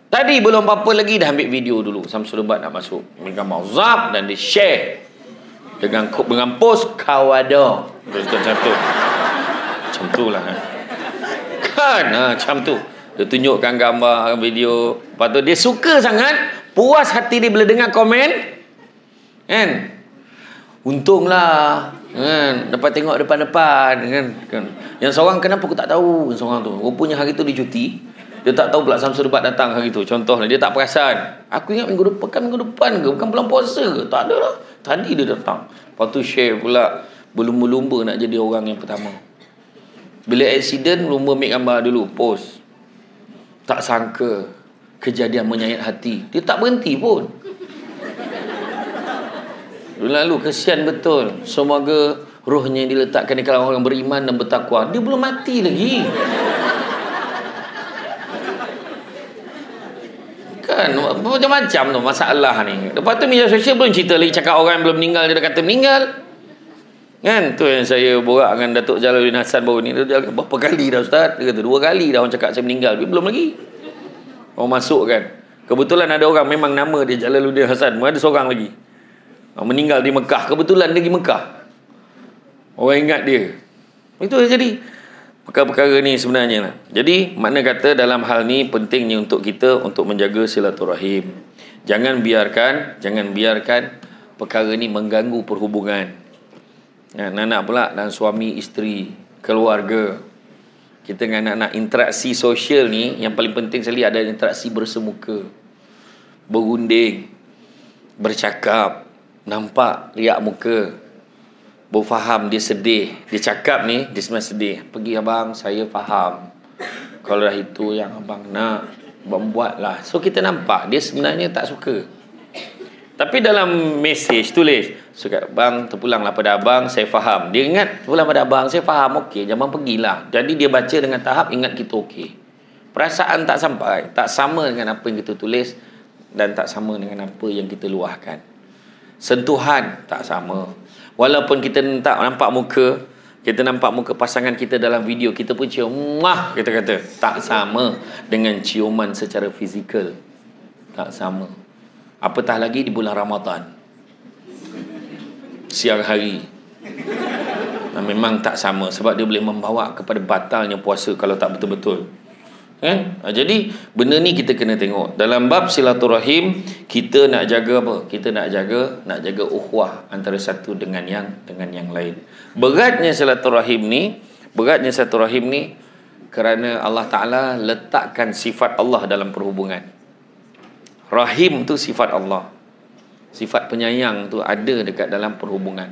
Tadi belum apa-apa lagi dah ambil video dulu. Samsul Ubat nak masuk, ambil gambar zap dan dia share dengan post kawada. Macam tu lah kan, macam tu dia tunjukkan gambar video. Lepas tu dia suka sangat, puas hati dia bila dengar komen kan. Untunglah kan, dapat tengok depan-depan kan. Yang seorang kenapa aku tak tahu, seorang tu rupanya hari tu dia cuti. Dia tak tahu pula Samsul Ubat datang hari tu. Contohnya dia tak perasan. Aku ingat minggu depan ke, bukan bulan puasa ke, tak ada lah. Tadi dia datang. Lepas tu share pula berlumba-lumba nak jadi orang yang pertama. Bila accident, lumba ambil gambar dulu, post. Tak sangka kejadian menyayat hati. Dia tak berhenti pun. Lalu kesian betul. Semoga rohnya diletakkan di kalangan orang beriman dan bertakwa. Dia belum mati lagi. Kan macam-macam tu masalah ni. Lepas tu media sosial belum cerita lagi, cakap orang yang belum meninggal dia dah kata meninggal. Kan tu yang saya borak dengan Datuk Jalaluddin Hassan baru ni. Dia kata berapa kali dah Ustaz? Dia kata 2 kali dah orang cakap saya meninggal. Tapi belum lagi. Orang masuk kan. Kebetulan ada orang memang nama dia Jalaluddin Hassan. Ada seorang lagi meninggal di Mekah. Kebetulan dia pergi Mekah. Orang ingat dia. Itu jadi perkara-perkara ni sebenarnya lah. Jadi makna kata dalam hal ni pentingnya untuk kita untuk menjaga silaturahim. Jangan biarkan perkara ni mengganggu perhubungan. Anak-anak pula dan suami, isteri, keluarga. Kita dengan anak-anak interaksi sosial ni yang paling penting sekali ada interaksi bersemuka. Berunding, bercakap, nampak riak muka, berfaham dia sedih. Dia cakap ni dia sebenarnya sedih. Pergi abang, saya faham. Kalau dah itu yang abang nak, abang buatlah. So kita nampak dia sebenarnya tak suka. Tapi dalam mesej tulis, suka bang terpulanglah pada abang, saya faham. Dia ingat terpulang pada abang, saya faham. Okey, jangan pergilah. Jadi dia baca dengan tahap ingat kita okey. Perasaan tak sampai, tak sama dengan apa yang kita tulis dan tak sama dengan apa yang kita luahkan. Sentuhan tak sama. Walaupun kita tak nampak muka, kita nampak muka pasangan kita dalam video, kita pun cium, muah, kita kata. Tak sama dengan ciuman secara fizikal. Tak sama. Apatah lagi di bulan Ramadan, siang hari. Memang tak sama. Sebab dia boleh membawa kepada batalnya puasa kalau tak betul-betul. Kan? Jadi benda ni kita kena tengok. Dalam bab silaturahim, kita nak jaga apa? Kita nak jaga ukhuwah antara satu dengan yang lain. Beratnya silaturahim ni kerana Allah Ta'ala letakkan sifat Allah dalam perhubungan. Rahim tu sifat Allah. Sifat penyayang tu ada dekat dalam perhubungan.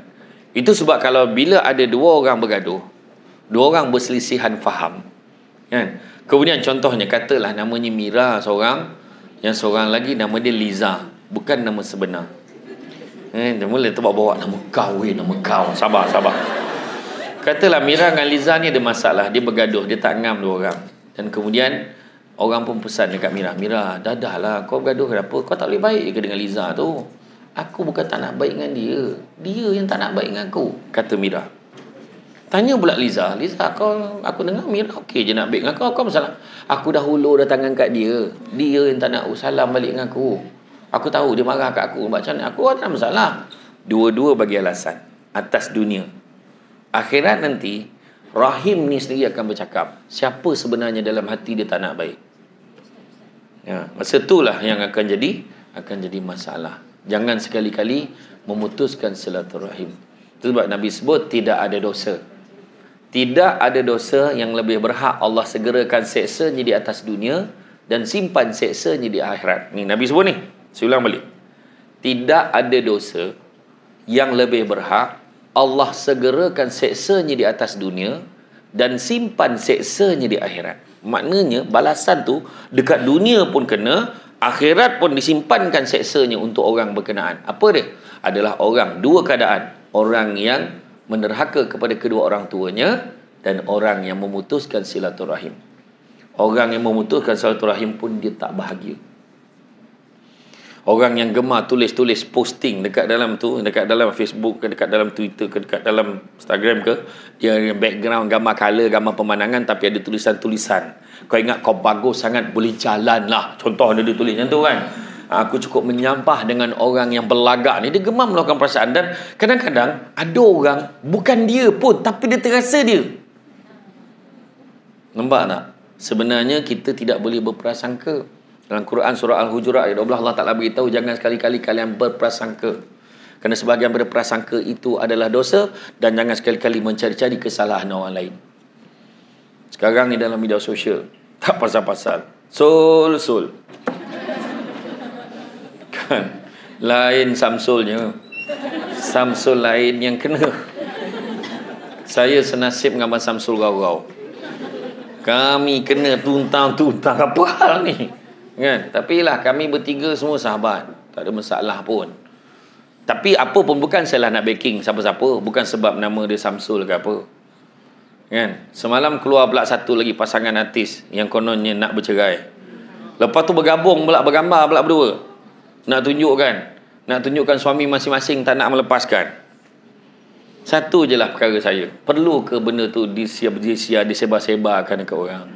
Itu sebab kalau bila ada 2 orang bergaduh, 2 orang berselisihan faham, kan? Kemudian contohnya katalah namanya Mira seorang, yang seorang lagi nama dia Liza, bukan nama sebenar. Dia mula bawa nama kau, nama kau. Sabar. Katalah Mira dengan Liza ni ada masalah, dia bergaduh, dia tak ngam 2 orang. Dan kemudian orang pun pesan dekat Mira, dadahlah, kau bergaduh kenapa? Kau tak boleh baik ke dengan Liza tu? Aku bukan tak nak baik dengan dia, dia yang tak nak baik dengan aku, kata Mira. Tanya pula Liza, aku dengar Mira okey je nak baik dengan kau masalah? Aku dah hulur dah tangan kat dia yang tak nak salam balik dengan aku. Aku tahu dia marah kat aku, macam mana? Aku tak ada masalah. Dua-dua bagi alasan atas dunia. Akhirat nanti Rahim ni sendiri akan bercakap siapa sebenarnya dalam hati dia tak nak baik. Masa itulah yang akan jadi masalah. Jangan sekali-kali memutuskan silaturahim. Itu sebab Nabi sebut tidak ada dosa. Tidak ada dosa yang lebih berhak Allah segerakan seksanya di atas dunia dan simpan seksanya di akhirat. Ni Nabi sebut ni. Saya ulang balik. Tidak ada dosa yang lebih berhak Allah segerakan seksanya di atas dunia dan simpan seksanya di akhirat. Maknanya balasan tu dekat dunia pun kena, akhirat pun disimpankan seksanya untuk orang berkenaan. Apa dia? Adalah orang dua keadaan. Orang yang menderhaka kepada kedua orang tuanya dan orang yang memutuskan silaturahim. Orang yang memutuskan silaturahim pun dia tak bahagia. Orang yang gemar tulis-tulis posting dekat dalam tu, dekat dalam Facebook ke, dekat dalam Twitter ke, dekat dalam Instagram ke, dia background gambar color, gambar pemandangan tapi ada tulisan-tulisan. Kau ingat kau bagus sangat, boleh jalan lah. Contoh dia tulis macam tu kan. Aku cukup menyampah dengan orang yang berlagak ni. Dia gemar melakukan perasaan. Dan kadang-kadang ada orang bukan dia pun tapi dia terasa dia. Nampak tak? Sebenarnya kita tidak boleh berprasangka. Dalam Quran surah Al-Hujurat ayat 12 Allah Ta'ala beritahu jangan sekali-kali kalian berprasangka. Kerana sebahagian berprasangka itu adalah dosa dan jangan sekali-kali mencari-cari kesalahan orang lain. Sekarang ni dalam media sosial tak pasal-pasal. Sul. Kan? Lain Samsulnya. Samsul lain yang kena. Saya senasib dengan Abang Samsul Gaurau. Kami kena tuntang-tuntang apa hal ni? Kan? Tapi lah kami bertiga semua sahabat. Tak ada masalah pun. Tapi apa pun bukan salah nak backing siapa-siapa. Bukan sebab nama dia Samsul ke apa. Kan? Semalam keluar pula satu lagi pasangan artis yang kononnya nak bercerai. Lepas tu bergabung pula, bergambar pula berdua. Nak tunjukkan suami masing-masing tak nak melepaskan. Satu je lah perkara saya. Perlu ke benda tu disebar-sebarkan dekat orang?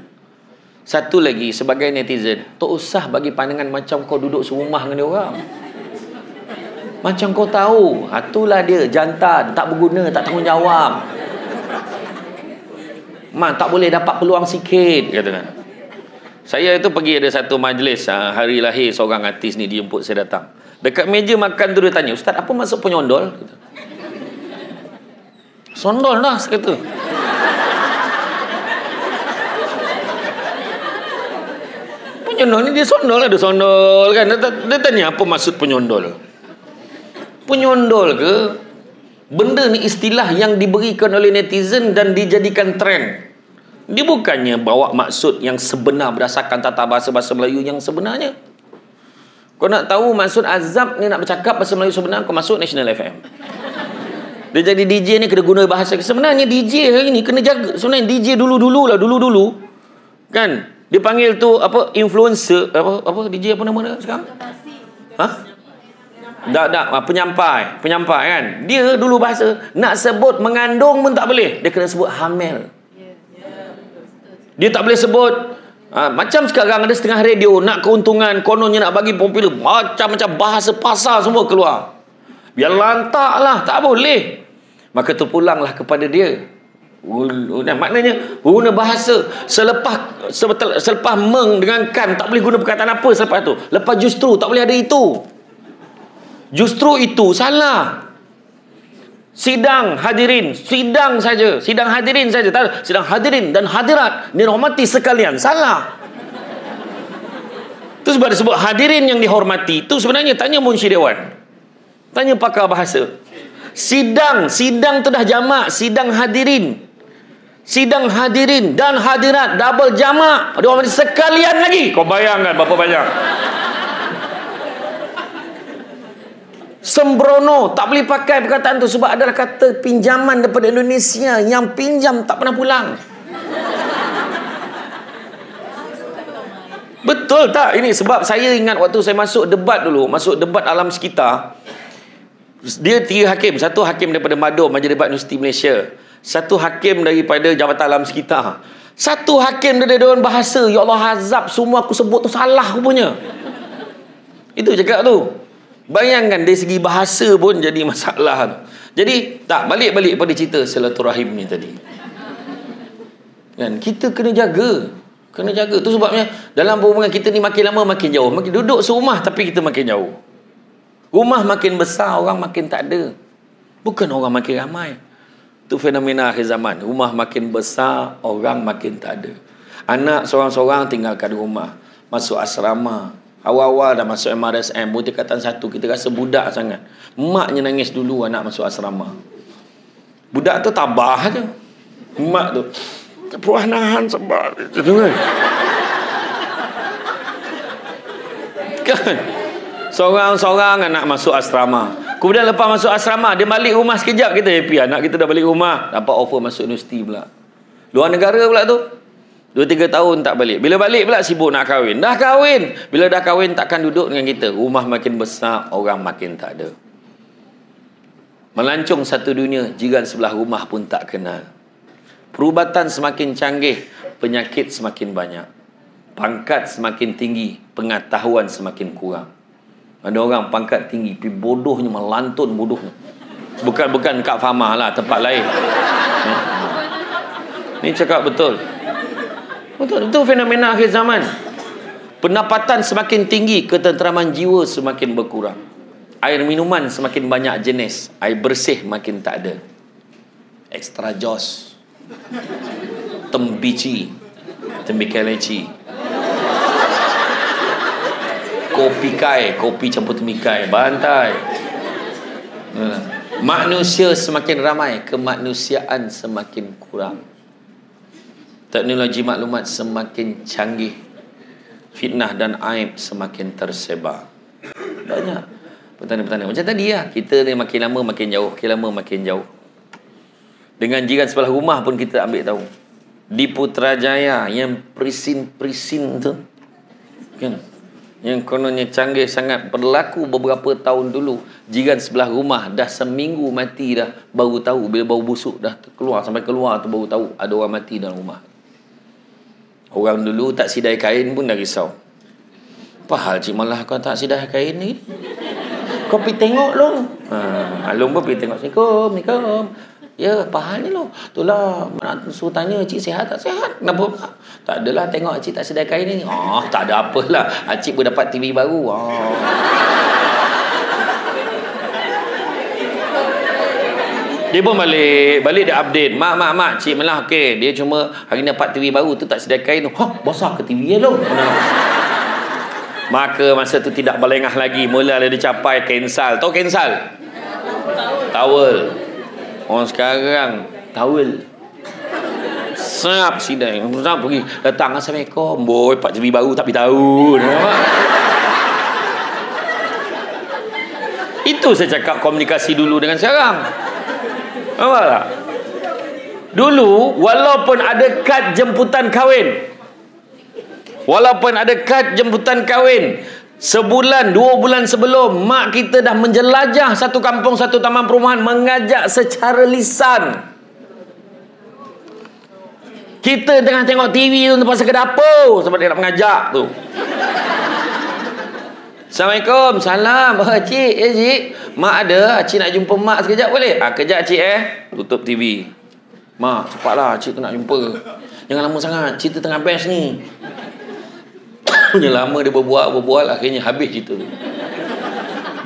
Satu lagi, sebagai netizen, tak usah bagi pandangan macam kau duduk serumah dengan dia orang. Macam kau tahu, itulah dia, jantan, tak berguna, tak tanggungjawab. Tak boleh dapat peluang sikit, katakan. Saya itu pergi ada satu majlis hari lahir seorang artis ni, dia jemput saya datang. Dekat meja makan tu dia tanya, Ustaz, apa maksud penyondol? Sondol dah, saya kata. Penyondol ni dia sondol, ada sondol kan. Dia tanya apa maksud penyondol. Penyondol ke? Benda ni istilah yang diberikan oleh netizen dan dijadikan trend. Dia bukannya bawa maksud yang sebenar berdasarkan tata bahasa Melayu yang sebenarnya. Kau nak tahu maksud Azab ni nak bercakap bahasa Melayu sebenar, kau masuk National FM. Dia jadi DJ ni kena guna bahasa. Sebenarnya DJ hari ni kena jaga. Sebenarnya DJ dulu-dulu kan. Dia panggil tu apa, influencer, apa DJ apa nama dia sekarang? Penyampai kan. Dia dulu bahasa nak sebut mengandung pun tak boleh. Dia kena sebut hamil. Dia tak boleh sebut macam sekarang ada setengah radio nak keuntungan, kononnya nak bagi popular, macam-macam bahasa pasar semua keluar. Biar lantak lah, tak boleh. Maka terpulanglah kepada dia. Maknanya guna bahasa selepas meng dengan kan, tak boleh guna perkataan apa selepas tu. Lepas justru tak boleh ada itu. Justru itu salah. Sidang hadirin, sidang hadirin saja. Sidang hadirin dan hadirat dihormati sekalian. Salah. Itu sebab disebut hadirin yang dihormati. Itu sebenarnya tanya munshi dewan, tanya pakar bahasa. Sidang tu dah jamak, sidang hadirin dan hadirat double jamak, dihormati sekalian lagi. Kau bayangkan berapa banyak. Sembrono, tak boleh pakai perkataan tu sebab adalah kata pinjaman daripada Indonesia yang pinjam tak pernah pulang. Betul tak? Ini sebab saya ingat waktu saya masuk debat alam sekitar. Dia 3 hakim. Satu hakim daripada MADO, Majlis Debat Universiti Malaysia. Satu hakim daripada Jabatan Alam Sekitar. Satu hakim dari Dewan Bahasa. Ya Allah, azab, semua aku sebut tu salah rupanya. Itu cakap tu. Bayangkan dari segi bahasa pun jadi masalah tu. Jadi tak, balik pada cerita silaturahim ni tadi. Kan kita kena jaga. Tu sebabnya dalam hubungan kita ni makin lama makin jauh. Makin duduk serumah tapi kita makin jauh. Rumah makin besar, orang makin tak ada. Bukan orang makin ramai. Itu fenomena akhir zaman. Rumah makin besar, orang makin tak ada. Anak seorang-seorang tinggalkan rumah, masuk asrama. Awal-awal dah masuk MRSM, tingkatan 1, kita rasa budak sangat. Maknya nangis dulu anak masuk asrama. Budak tu tabah je. Mak tu, puas nahan sebab itu kan. Kan? Seorang-seorang anak masuk asrama. Kemudian lepas masuk asrama, dia balik rumah sekejap, kita happy. Anak kita dah balik rumah, dapat offer masuk universiti pula. Luar negara pula tu. 2-3 tahun tak balik. Bila balik pula sibuk nak kahwin. Dah kahwin. Bila dah kahwin takkan duduk dengan kita. Rumah makin besar, orang makin tak ada. Melancong satu dunia, jiran sebelah rumah pun tak kenal. Perubatan semakin canggih, penyakit semakin banyak. Pangkat semakin tinggi, pengetahuan semakin kurang. Ada orang pangkat tinggi, tapi bodohnya melantun bodohnya. Bukan kat Fama lah, tempat lain. Ni cakap betul. Betul, itu fenomena akhir zaman. Pendapatan semakin tinggi, ketenteraman jiwa semakin berkurang. Air minuman semakin banyak jenis, air bersih makin tak ada. Extra jos, tembici, tembikai leci, kopi kai, kopi campur tembikai, bantai. Manusia semakin ramai, kemanusiaan semakin kurang. Teknologi maklumat semakin canggih, fitnah dan aib semakin tersebar. Banyak petanda-petanda. Macam tadi lah, kita ni makin lama makin jauh, makin lama makin jauh. Dengan jiran sebelah rumah pun kita ambil tahu. Di Putrajaya yang prisin-prisin tu, kan, yang kononnya canggih sangat, berlaku beberapa tahun dulu. Jiran sebelah rumah dah seminggu mati dah, baru tahu. Bila bau busuk dah keluar, sampai keluar tu baru tahu ada orang mati dalam rumah. Orang dulu tak sidai kain pun dah risau. Apa hal cik malah kau tak sidai kain ni? Kau pergi tengok long. Long pun pergi tengok. Assalamualaikum. Ya, apa hal ni long? Itulah nak suruh tanya cik sihat tak sihat? Kenapa? Tak adalah, tengok cik tak sidai kain ni. Tak ada apalah. Cik pun dapat TV baru. Dia pun balik dia update. Mak, cik malah okey. Dia cuma hari ni dapat TV baru tu, tak sedia kain. Bosah ke TV ya lo? Maka masa tu tidak berlengah lagi. Mula dia capai cancel. Tahu cancel? Towel. Orang sekarang towel. Sap sidai. Sap pergi. Datang, Assalamualaikum. Boy, dapat TV baru tak beritahu. Itu saya cakap komunikasi dulu dengan sekarang. Nampak tak? Dulu walaupun ada kad jemputan kahwin, sebulan 2 bulan sebelum, mak kita dah menjelajah satu kampung, satu taman perumahan, mengajak secara lisan. Kita tengah tengok TV tu pasal ke dapur sebab dia nak mengajak tu. Assalamualaikum. Salam. Cik, cik. Mak ada. Cik nak jumpa mak sekejap boleh? Kejap cik Tutup TV. Mak, cepatlah. Cik tu nak jumpa. Jangan lama sangat. Cerita tengah best ni. Punya lama dia berbual. Akhirnya habis cerita tu.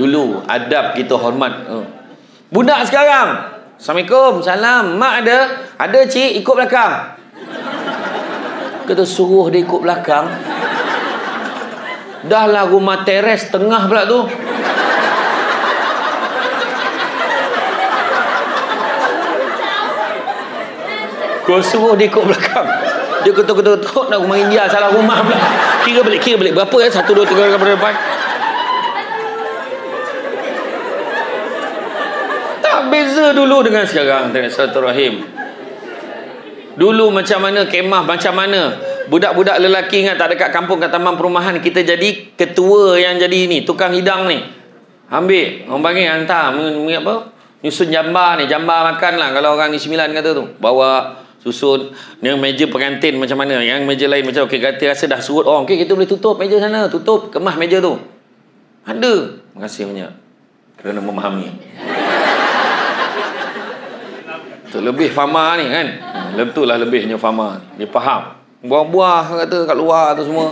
Dulu, adab kita hormat. Budak sekarang. Assalamualaikum. Salam. Mak ada? Ada cik. Ikut belakang. Kita suruh dia ikut belakang. Dah lah rumah teres tengah pula tu. Kau suruh dia ikut belakang. Dia ketuk-ketuk nak rumah India, salah rumah pula. Kira balik. Berapa 1, 2, 3 ke depan. Tak beza dulu dengan sekarang. Tengok silaturahim. Dulu macam mana kemah, macam mana budak-budak lelaki ingat tak dekat kampung, kat taman perumahan, kita jadi ketua yang jadi ni, tukang hidang ni. Ambil, orang panggil hantar, apa? Nyusun jambar ni, jambar makan lah kalau orang di 9 kata tu. Bawa, susun, ni meja pengantin macam mana, yang meja lain macam, okey, kata rasa dah surut orang, okey, kita boleh tutup meja sana, tutup, kemas meja tu. Ada. Terima kasih banyak kerana memahami. Lebih Fama ni kan. Betul lah lebihnya Fama. Dia faham. Buah-buah kata kat luar tu semua.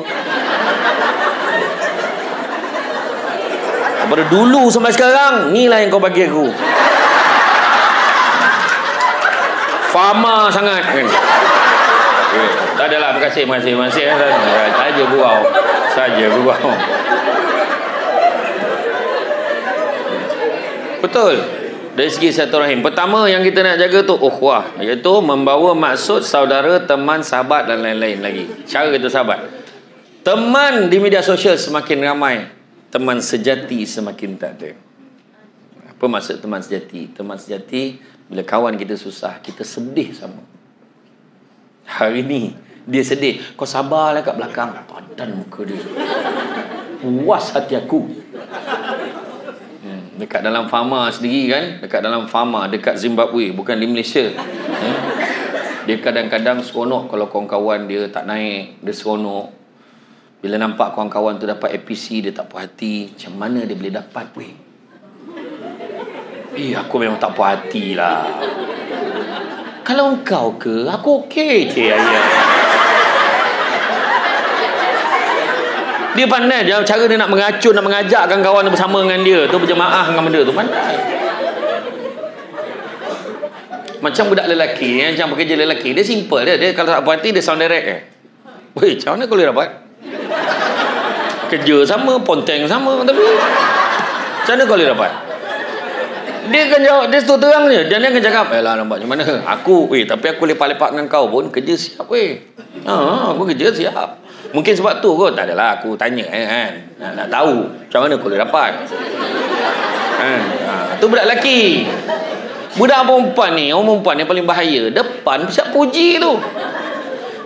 Daripada dulu sampai sekarang, ni lah yang kau bagi aku. Fama sangat kan. Tak adalah, terima kasih. Saja gurau. Betul. Dari segi silaturahim, pertama yang kita nak jaga tu ukhuwah, iaitu membawa maksud saudara, teman, sahabat dan lain-lain lagi. Cara kita sahabat. Teman di media sosial semakin ramai, teman sejati semakin tak ada. Apa maksud teman sejati? Teman sejati, bila kawan kita susah, kita sedih sama. Hari ni dia sedih, kau sabarlah kat belakang. Padan muka dia, puas hati aku. Dekat dalam Fama sendiri kan, dekat Zimbabwe, bukan di Malaysia. Dia kadang-kadang seronok kalau kawan-kawan dia tak naik, dia seronok. Bila nampak kawan-kawan tu dapat APC, dia tak puas hati. Macam mana dia boleh dapat weh? Aku memang tak puas hati lah. Kalau engkau ke, aku okey je ayah. Dia pandai je cara dia nak mengacun, nak mengajakkan kawan tu bersama dengan dia tu, berjemaah dengan benda tu, pandai. Macam budak lelaki, macam pekerja lelaki, dia simple dia kalau tak puas hati, dia sound direct Weh, macam mana kau boleh dapat? Kerja sama, ponteng sama, tapi macam mana kau boleh dapat? Dia akan jawab, dia terang je, dan dia akan cakap, nampak macam mana? Tapi aku lepak-lepak dengan kau pun kerja siap aku kerja siap. Mungkin sebab tu kot, tak adalah aku tanya kan. Nak tahu macam mana kau boleh dapat. Tu budak lelaki. Budak perempuan ni, orang perempuan ni paling bahaya. Depan siap puji tu.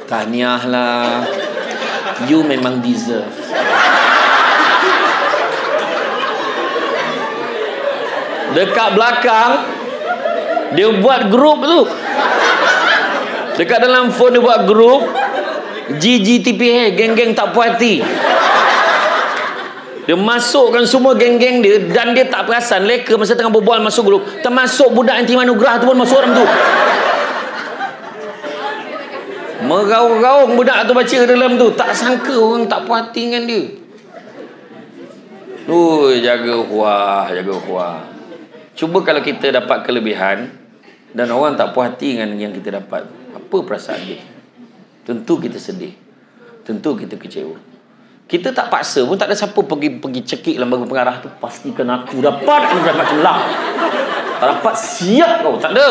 Tahniahlah. You memang deserve. Dekat belakang dia buat grup tu. Dekat dalam phone dia buat grup GGTPH, geng-geng tak puas hati. Dia masukkan semua geng-geng dia, dan dia tak perasan leka masa tengah berbual masuk grup, termasuk budak anti manugerah tu pun masuk dalam tu. Meraung-raung budak tu baca dalam tu, tak sangka orang tak puas hati dengan dia. Jaga ukhuwah. Cuba kalau kita dapat kelebihan dan orang tak puas hati dengan yang kita dapat, apa perasaan dia? Tentu kita sedih. Tentu kita kecewa. Kita tak paksa pun, tak ada siapa pergi cekik lembaga pengarah tu, pastikan aku dapat, aku dapat celah. Tak dapat, siap kau. Tak ada.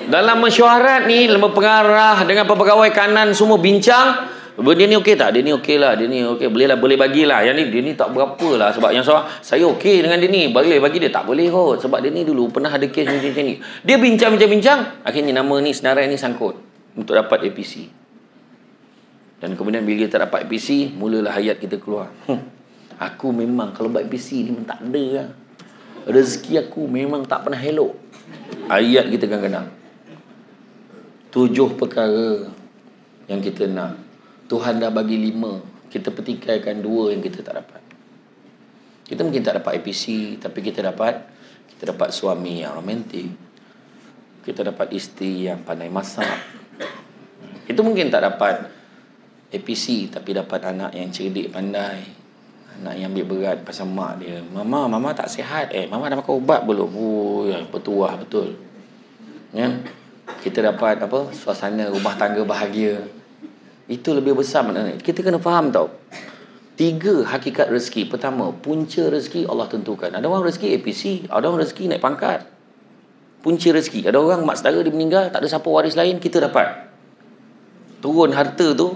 Dalam mesyuarat ni, lembaga pengarah dengan pegawai kanan semua bincang, dia ni okey tak? Dia ni okey lah. Dia ni okey. Boleh bagilah. Yang ni, dia ni tak berapa lah. Sebab yang saya okey dengan dia ni. Bagi dia tak boleh kot. Sebab dia ni dulu pernah ada kes macam ni. Dia bincang. Akhirnya nama ni, senarai ni sangkut untuk dapat APC. Dan kemudian bila kita dapat APC, mulalah hayat kita keluar. Aku memang kalau buat APC ni memang tak ada lah. Rezeki aku memang tak pernah elok. Ayat kita kadang-kadang. 7 perkara yang kita nak, Tuhan dah bagi 5, kita petikaikan 2 yang kita tak dapat. Kita mungkin tak dapat APC, tapi kita dapat suami yang romantik. Kita dapat isteri yang pandai masak. Kita mungkin tak dapat APC, tapi dapat anak yang cerdik, pandai. Anak yang ambil berat pasal mak dia. Mama tak sihat. Mama dah makan ubat belum? Petuah betul. Ya. Kita dapat suasana rumah tangga bahagia. Itu lebih besar maknanya. Kita kena faham tau. 3 hakikat rezeki. Pertama, punca rezeki Allah tentukan. Ada orang rezeki APC, ada orang rezeki naik pangkat. Punca rezeki. Ada orang mak saudara dia meninggal, tak ada siapa waris lain, kita dapat. Turun harta tu,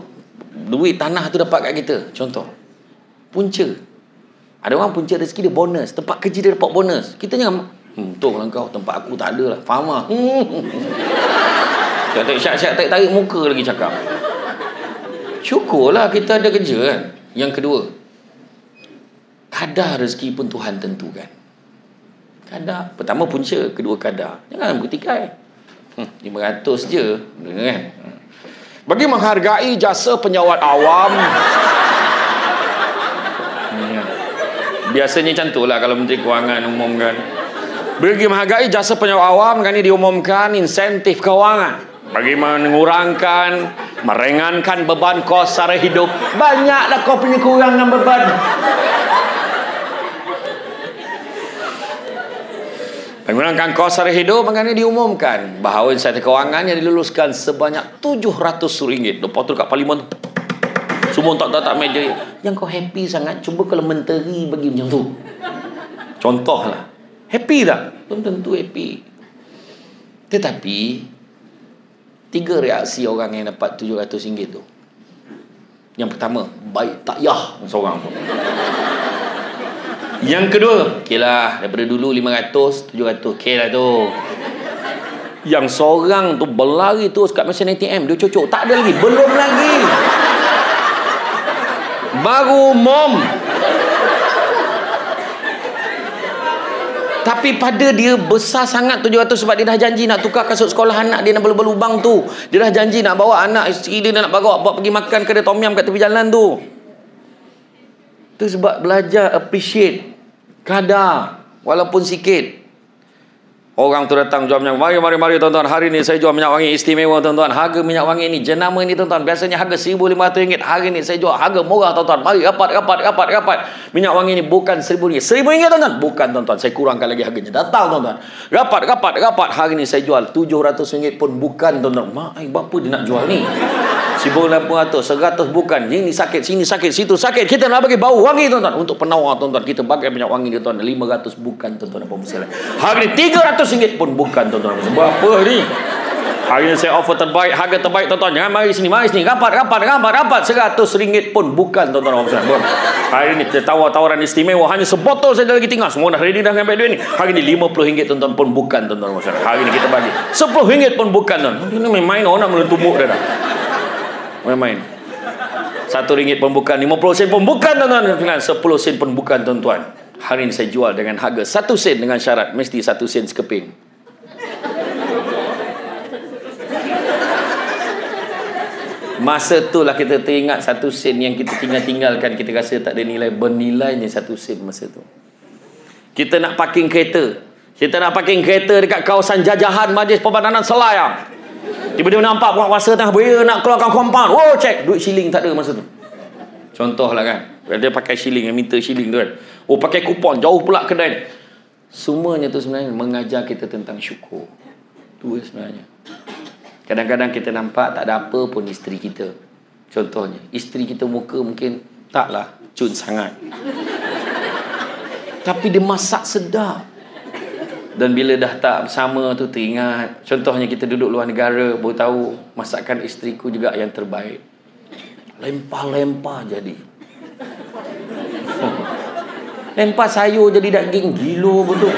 duit tanah tu dapat kat kita. Contoh. Punca. Ada orang punca rezeki dia bonus. Tempat kerja dia dapat bonus. Kita jangan betul lah kau, tempat aku tak ada lah. Faham lah. Syak-syak tarik muka lagi cakap. Syukurlah kita ada kerja kan. Yang kedua, kadar rezeki pun Tuhan tentukan. Kadar. Pertama punca, kedua kadar. Jangan bertikai. 500 je. Kan? Bagi menghargai jasa penyawat awam. Biasanya macam tu lah kalau Menteri Kewangan umumkan. Bagi menghargai jasa penyawat awam, kan ini diumumkan insentif kewangan bagi mengurangkan, meringankan beban kos sara hidup. Banyaklah kau punya kurangan beban. Menggunakan Kausar Hidup, makanya diumumkan bahawa Insider Kewangan yang diluluskan sebanyak RM700. Lepas tu kat Parlimen tu, semua tak meja. Yang kau happy sangat, cuba kalau menteri bagi macam tu. Contohlah. Happy tak? Belum tentu happy. Tetapi 3 reaksi orang yang dapat RM700 tu. Yang pertama, baik tak yah seorang tu. Yang kedua, okey lah, daripada dulu 500, 700, okey lah tu. Yang seorang tu berlari terus kat mesin ATM, dia cocok, tak ada lagi, belum lagi. Baru umum. Tapi pada dia besar sangat 700 sebab dia dah janji nak tukar kasut sekolah anak dia yang berlubang tu. Dia dah janji nak bawa anak isteri dia nak bawa pergi makan kedai tom yum kat tepi jalan tu. Tu sebab belajar appreciate kadar walaupun sikit. Orang tu datang jual minyak. Mari tuan-tuan. Hari ni saya jual minyak wangi istimewa tuan-tuan. Harga minyak wangi ni jenama ni tuan-tuan. Biasanya harga RM1,500. Hari ni saya jual harga murah tuan-tuan. Mari rapat. Minyak wangi ni bukan RM1,000. RM1,000 tuan-tuan. Bukan tuan-tuan. Saya kurangkan lagi harganya. Datang tuan-tuan. Rapat. Hari ni saya jual RM700 pun bukan tuan-tuan. Mak, berapa dia nak jual ni? RM1,800, RM100 bukan. Ini sakit, sini sakit, situ sakit. Kita nak bagi bau wangi tuan-tuan. Untuk penawar tuan-tuan. Kita bagai minyak wangi dia tuan-tuan. RM500 bukan tuan-tuan. Apa masalah? Hari ni RM300 pun bukan tuan-tuan. Berapa ni? Hari ni saya offer terbaik, harga terbaik tuan-tuan. Jangan mari sini. Rapat. RM100 pun bukan tuan-tuan. Apa masalah? Hari ni tawaran istimewa. Hanya sebotol saja lagi tinggal. Semua dah ready dah ambil duit ni. Hari ni RM50 tuan-tuan pun bukan tuan-tuan. Apa masalah? Hari ni kita bagi RM10 pun bukan tuan-tuan. Ini main orang nak melentumuk dah. Main RM1 pun bukan, 50 sen pun bukan tuan-tuan, 10 sen pun bukan tuan-tuan. Hari ini saya jual dengan harga 1 sen dengan syarat mesti 1 sen sekeping. Masa tu lah kita teringat 1 sen yang kita tinggalkan, kita rasa tak ada nilai. Bernilainya 1 sen masa tu. Kita nak parking kereta dekat kawasan jajahan Majlis Perbadanan Selayar. Tiba-tiba nampak penguasa tengah beraya nak keluarkan kompaun. Oh, cek, duit shilling tak ada masa tu. Contohlah kan, dia pakai shilling, minta shilling tu kan. Oh, pakai kupon, jauh pula kedai. Semuanya tu sebenarnya mengajar kita tentang syukur. Tu sebenarnya. Kadang-kadang kita nampak tak ada apa pun isteri kita. Contohnya, isteri kita muka mungkin taklah cun sangat. Tapi dia masak sedap. Dan bila dah tak bersama tu teringat. Contohnya kita duduk luar negara, baru tahu masakan isteriku juga yang terbaik. Lempah jadi. Lempah sayur jadi daging. Gila betul.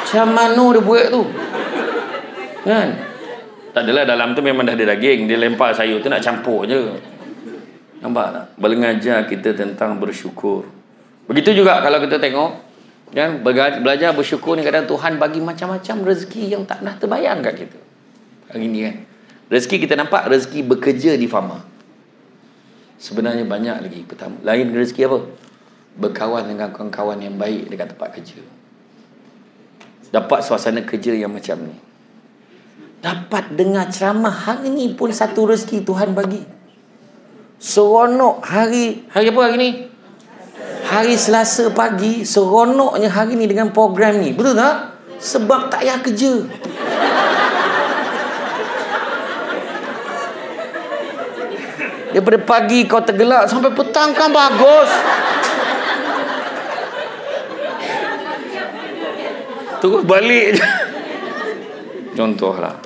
Macam mana dia buat tu? Kan? Tak adalah, dalam tu memang dah ada daging. Dia lempah sayur tu nak campur je. Nampak tak? Mengajar kita tentang bersyukur. Begitu juga kalau kita tengok, kan, belajar bersyukur ni, kadang Tuhan bagi macam-macam rezeki yang tak pernah terbayang kat kita. Hari ni kan, rezeki kita nampak rezeki bekerja di farma. Sebenarnya banyak lagi. Pertama, lain rezeki apa? Berkawan dengan kawan-kawan yang baik dekat tempat kerja. Dapat suasana kerja yang macam ni. Dapat dengar ceramah hari ni pun satu rezeki Tuhan bagi. Seronok hari apa hari ni? Hari Selasa pagi, seronoknya hari ni dengan program ni. Betul tak? Sebab tak payah kerja. Daripada pagi kau tergelak sampai petang kan bagus. Terus balik je. Contohlah.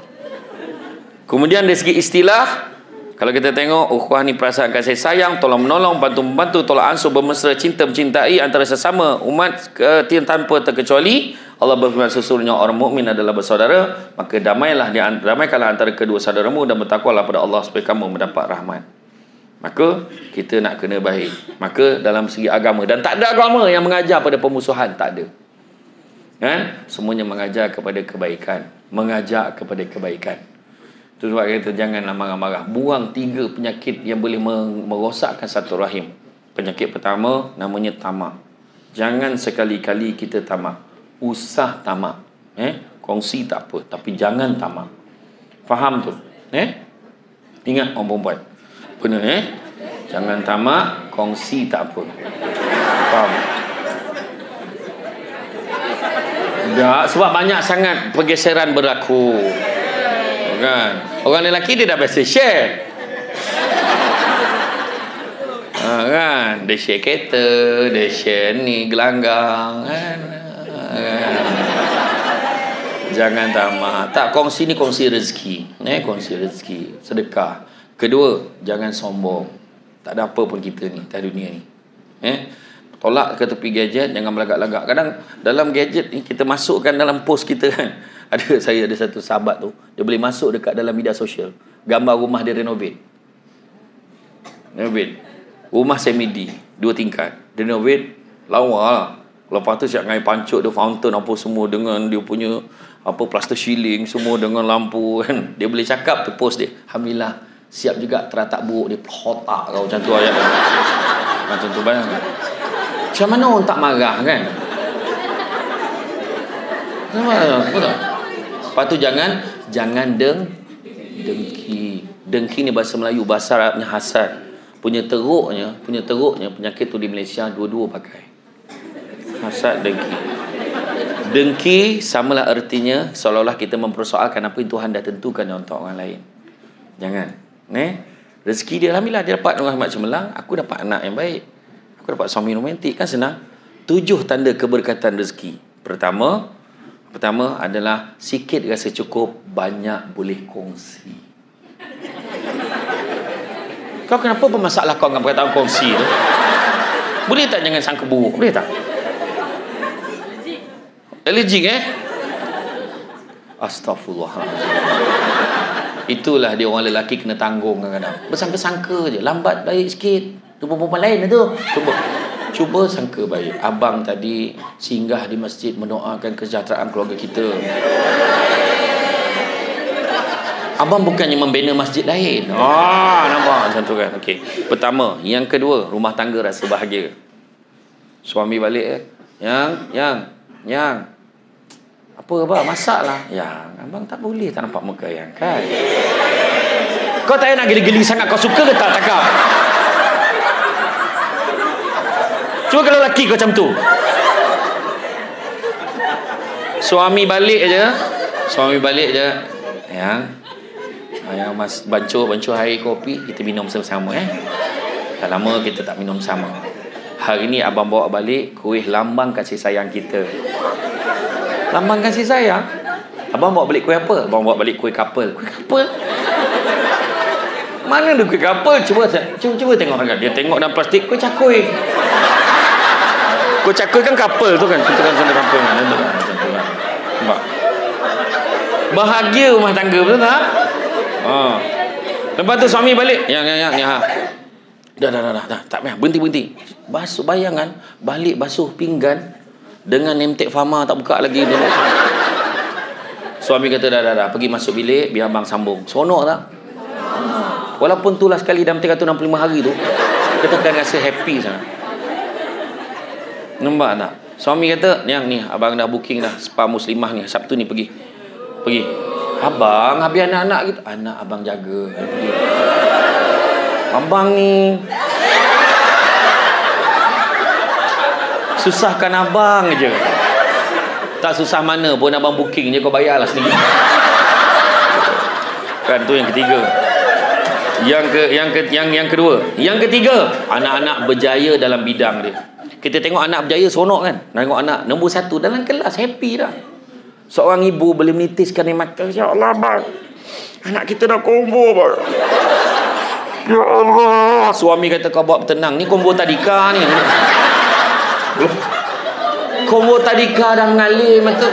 Kemudian dari segi istilah, kalau kita tengok ukhuwah ni perasaan kasih sayang, tolong menolong, bantu membantu, tolak ansur, bermesra, cinta mencintai antara sesama umat tanpa terkecuali. Allah berfirman, sesungguhnya orang mukmin adalah bersaudara, maka damaikanlah antara kedua saudaramu dan bertakwalah pada Allah supaya kamu mendapat rahmat. Maka kita nak kena baik. Maka dalam segi agama, dan tak ada agama yang mengajar pada pemusuhan, tak ada. Kan? Semuanya mengajar kepada kebaikan, mengajak kepada kebaikan. Itu sebab kita janganlah marah-marah. Buang 3 penyakit yang boleh merosakkan satu rahim. Penyakit pertama namanya tamak. Jangan sekali-kali kita tamak. Usah tamak. Kongsi tak apa, tapi jangan tamak. Faham tu? Ingat orang perempuan. Benar Jangan tamak, kongsi tak apa. Faham? Tak, sebab banyak sangat pergeseran berlaku. Kan? Orang lelaki dia dah biasa share. Kan? Dia share kereta, dia share ni, gelanggang. Kan? Jangan tamak. Tak, kongsi ni kongsi rezeki. Kongsi rezeki. Sedekah. Kedua, jangan sombong. Tak ada apa pun kita ni, atas dunia ni. Tolak ke tepi gadget, jangan melagak-lagak. Kadang dalam gadget ni kita masukkan dalam post kita kan. Saya ada satu sahabat tu, dia boleh masuk dekat dalam media sosial. Gambar rumah dia renovate. Rumah semi-D, 2 tingkat. Dia renovate, lawa lah. Lepas tu siap ngai pancuk dia, fountain apa semua dengan dia punya plaster ceiling semua dengan lampu kan. Dia boleh cakap tu post dia. Alhamdulillah, siap juga teratak buruk dia otak kau macam tu ayat. Macam tu bayang. Macam mana orang tak marah kan? Betul. Lepas tu jangan dengki. Dengki ni bahasa Melayu, bahasa Arabnya hasad. Punya teruknya penyakit tu di Malaysia dua-dua pakai. Hasad, dengki. Dengki samalah artinya seolah-olah kita mempersoalkan apa yang Tuhan dah tentukan untuk orang lain. Jangan. Rezeki dia, alhamdulillah dia dapat orang Ahmad Cemerlang, aku dapat anak yang baik. Aku dapat suami romantik, kan senang. 7 tanda keberkatan rezeki. Pertama adalah sikit rasa cukup, banyak boleh kongsi. Kau kenapa bermasalah kau dengan perkataan kongsi tu? Boleh tak jangan sangka buruk? Boleh tak? Allergic Astaghfirullahaladzim. Itulah dia orang lelaki kena tanggung kadang-kadang. Bersangka-sangka je. Lambat baik sikit. Jumpa perempuan lain tu. Cuba sangka baik. Abang tadi singgah di masjid mendoakan kesejahteraan keluarga kita. Abang bukannya membina masjid lain. Nampak macam tu kan. Okey. Pertama. Yang kedua, rumah tangga rasa bahagia. Suami balik Yang apa abang masak lah. Abang tak boleh tak nampak muka yang kan. Kau tak nak geli-geli sangat. Kau suka ke tak cakap? Cuba kalau lelaki kau macam tu. Suami balik je. Yang mas bancuh air kopi, kita minum sama-sama Dah lama kita tak minum sama. Hari ni abang bawa balik kuih lambang kasih sayang kita. Lambang kasih sayang? Abang bawa balik kuih apa? Abang bawa balik kuih kapal. Kuih kapal? Mana ada kuih kapal? Cuba tengok harga. Dia tengok dalam plastik, kuih cakui. Kuih cakui kan kapal tu kan. Kita kan sana kampung. Nampak? Bahagia rumah tangga, betul tak? Lepas tu suami balik. Dah. Tak payah. Berhenti. Basuh bayangan. Balik basuh pinggan. Dengan nemtek Fama tak buka lagi. Suami kata dah. Pergi masuk bilik. Biar abang sambung. Seronok tak? Walaupun tulah sekali dalam 365 hari tu. Kita akan rasa happy sangat. Nampak tak? Suami kata, ni abang dah booking dah. Spa Muslimah ni. Sabtu ni pergi. Abang, habis anak-anak gitu. Anak abang jaga. Abang ni susahkan abang je. Tak susah mana pun abang booking je, kau bayarlah sendiri. Kan tu yang ketiga. Yang kedua. Yang ketiga, anak-anak berjaya dalam bidang dia. Kita tengok anak berjaya seronok kan. Tengok anak nombor 1 dalam kelas happy dah. Seorang ibu boleh menitiskan air mata. Ya Allah bang, anak kita dah combo bang. Ya Allah. Suami kata kau buat tenang. Ni combo tadika ni. Combo tadika dah mengalir mata.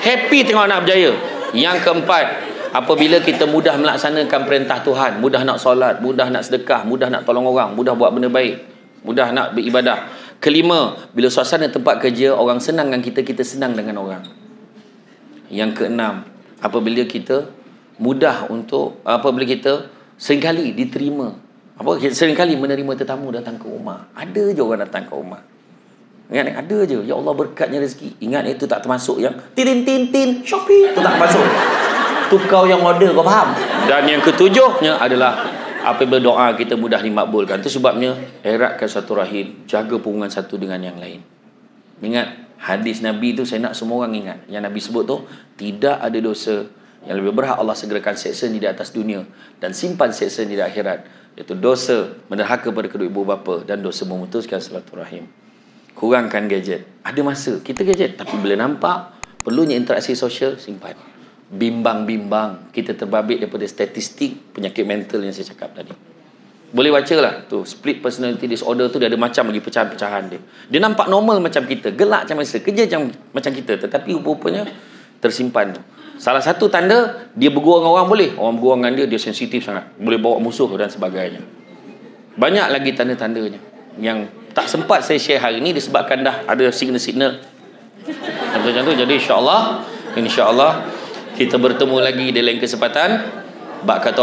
Happy tengok anak berjaya. Yang keempat, apabila kita mudah melaksanakan perintah Tuhan, mudah nak solat, mudah nak sedekah, mudah nak tolong orang, mudah buat benda baik, mudah nak beribadah. Kelima, bila suasana tempat kerja orang senang dengan kita, kita senang dengan orang. Yang keenam, apabila kita mudah untuk, apabila kita seringkali diterima, seringkali menerima tetamu datang ke rumah. Ada je orang datang ke rumah. Ingat, ada je. Ya Allah berkatnya rezeki. Ingat, itu tak termasuk yang tin Shopee. Itu tak termasuk. Tu kau yang order, kau faham? Dan yang ketujuhnya adalah apabila doa kita mudah dimakbulkan. Itu sebabnya eratkan satu rahim, jaga hubungan satu dengan yang lain. Ingat, Hadis Nabi tu saya nak semua orang ingat. Yang Nabi sebut tu, tidak ada dosa yang lebih berhak Allah segerakan seksa di atas dunia dan simpan seksa di akhirat, iaitu dosa menderhaka pada kedua ibu bapa dan dosa memutuskan silaturahim. Kurangkan gadget. Ada masa kita gadget, tapi bila nampak perlunya interaksi sosial, simpan. Bimbang-bimbang, kita terbabit daripada statistik penyakit mental yang saya cakap tadi. Boleh baca lah tu, split personality disorder tu dia ada macam lagi pecahan-pecahan dia. Dia nampak normal macam kita, gelak macam biasa, kerja macam kita, tetapi rupa-rupanya tersimpan tu. Salah satu tanda dia bergurau dengan orang boleh. Orang bergurau dengan dia sensitif sangat. Boleh bawa musuh dan sebagainya. Banyak lagi tanda-tandanya yang tak sempat saya share hari ni disebabkan dah ada signal-signal macam tu. Jadi insya-Allah kita bertemu lagi di lain kesempatan. Bak kata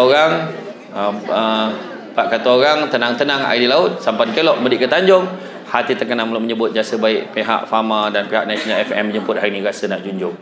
orang tenang-tenang air di laut, sampan kelok medik ke Tanjung. Hati terkenang belum menyebut jasa baik pihak Fama dan pihak National FM jemput hari ni rasa nak junjung.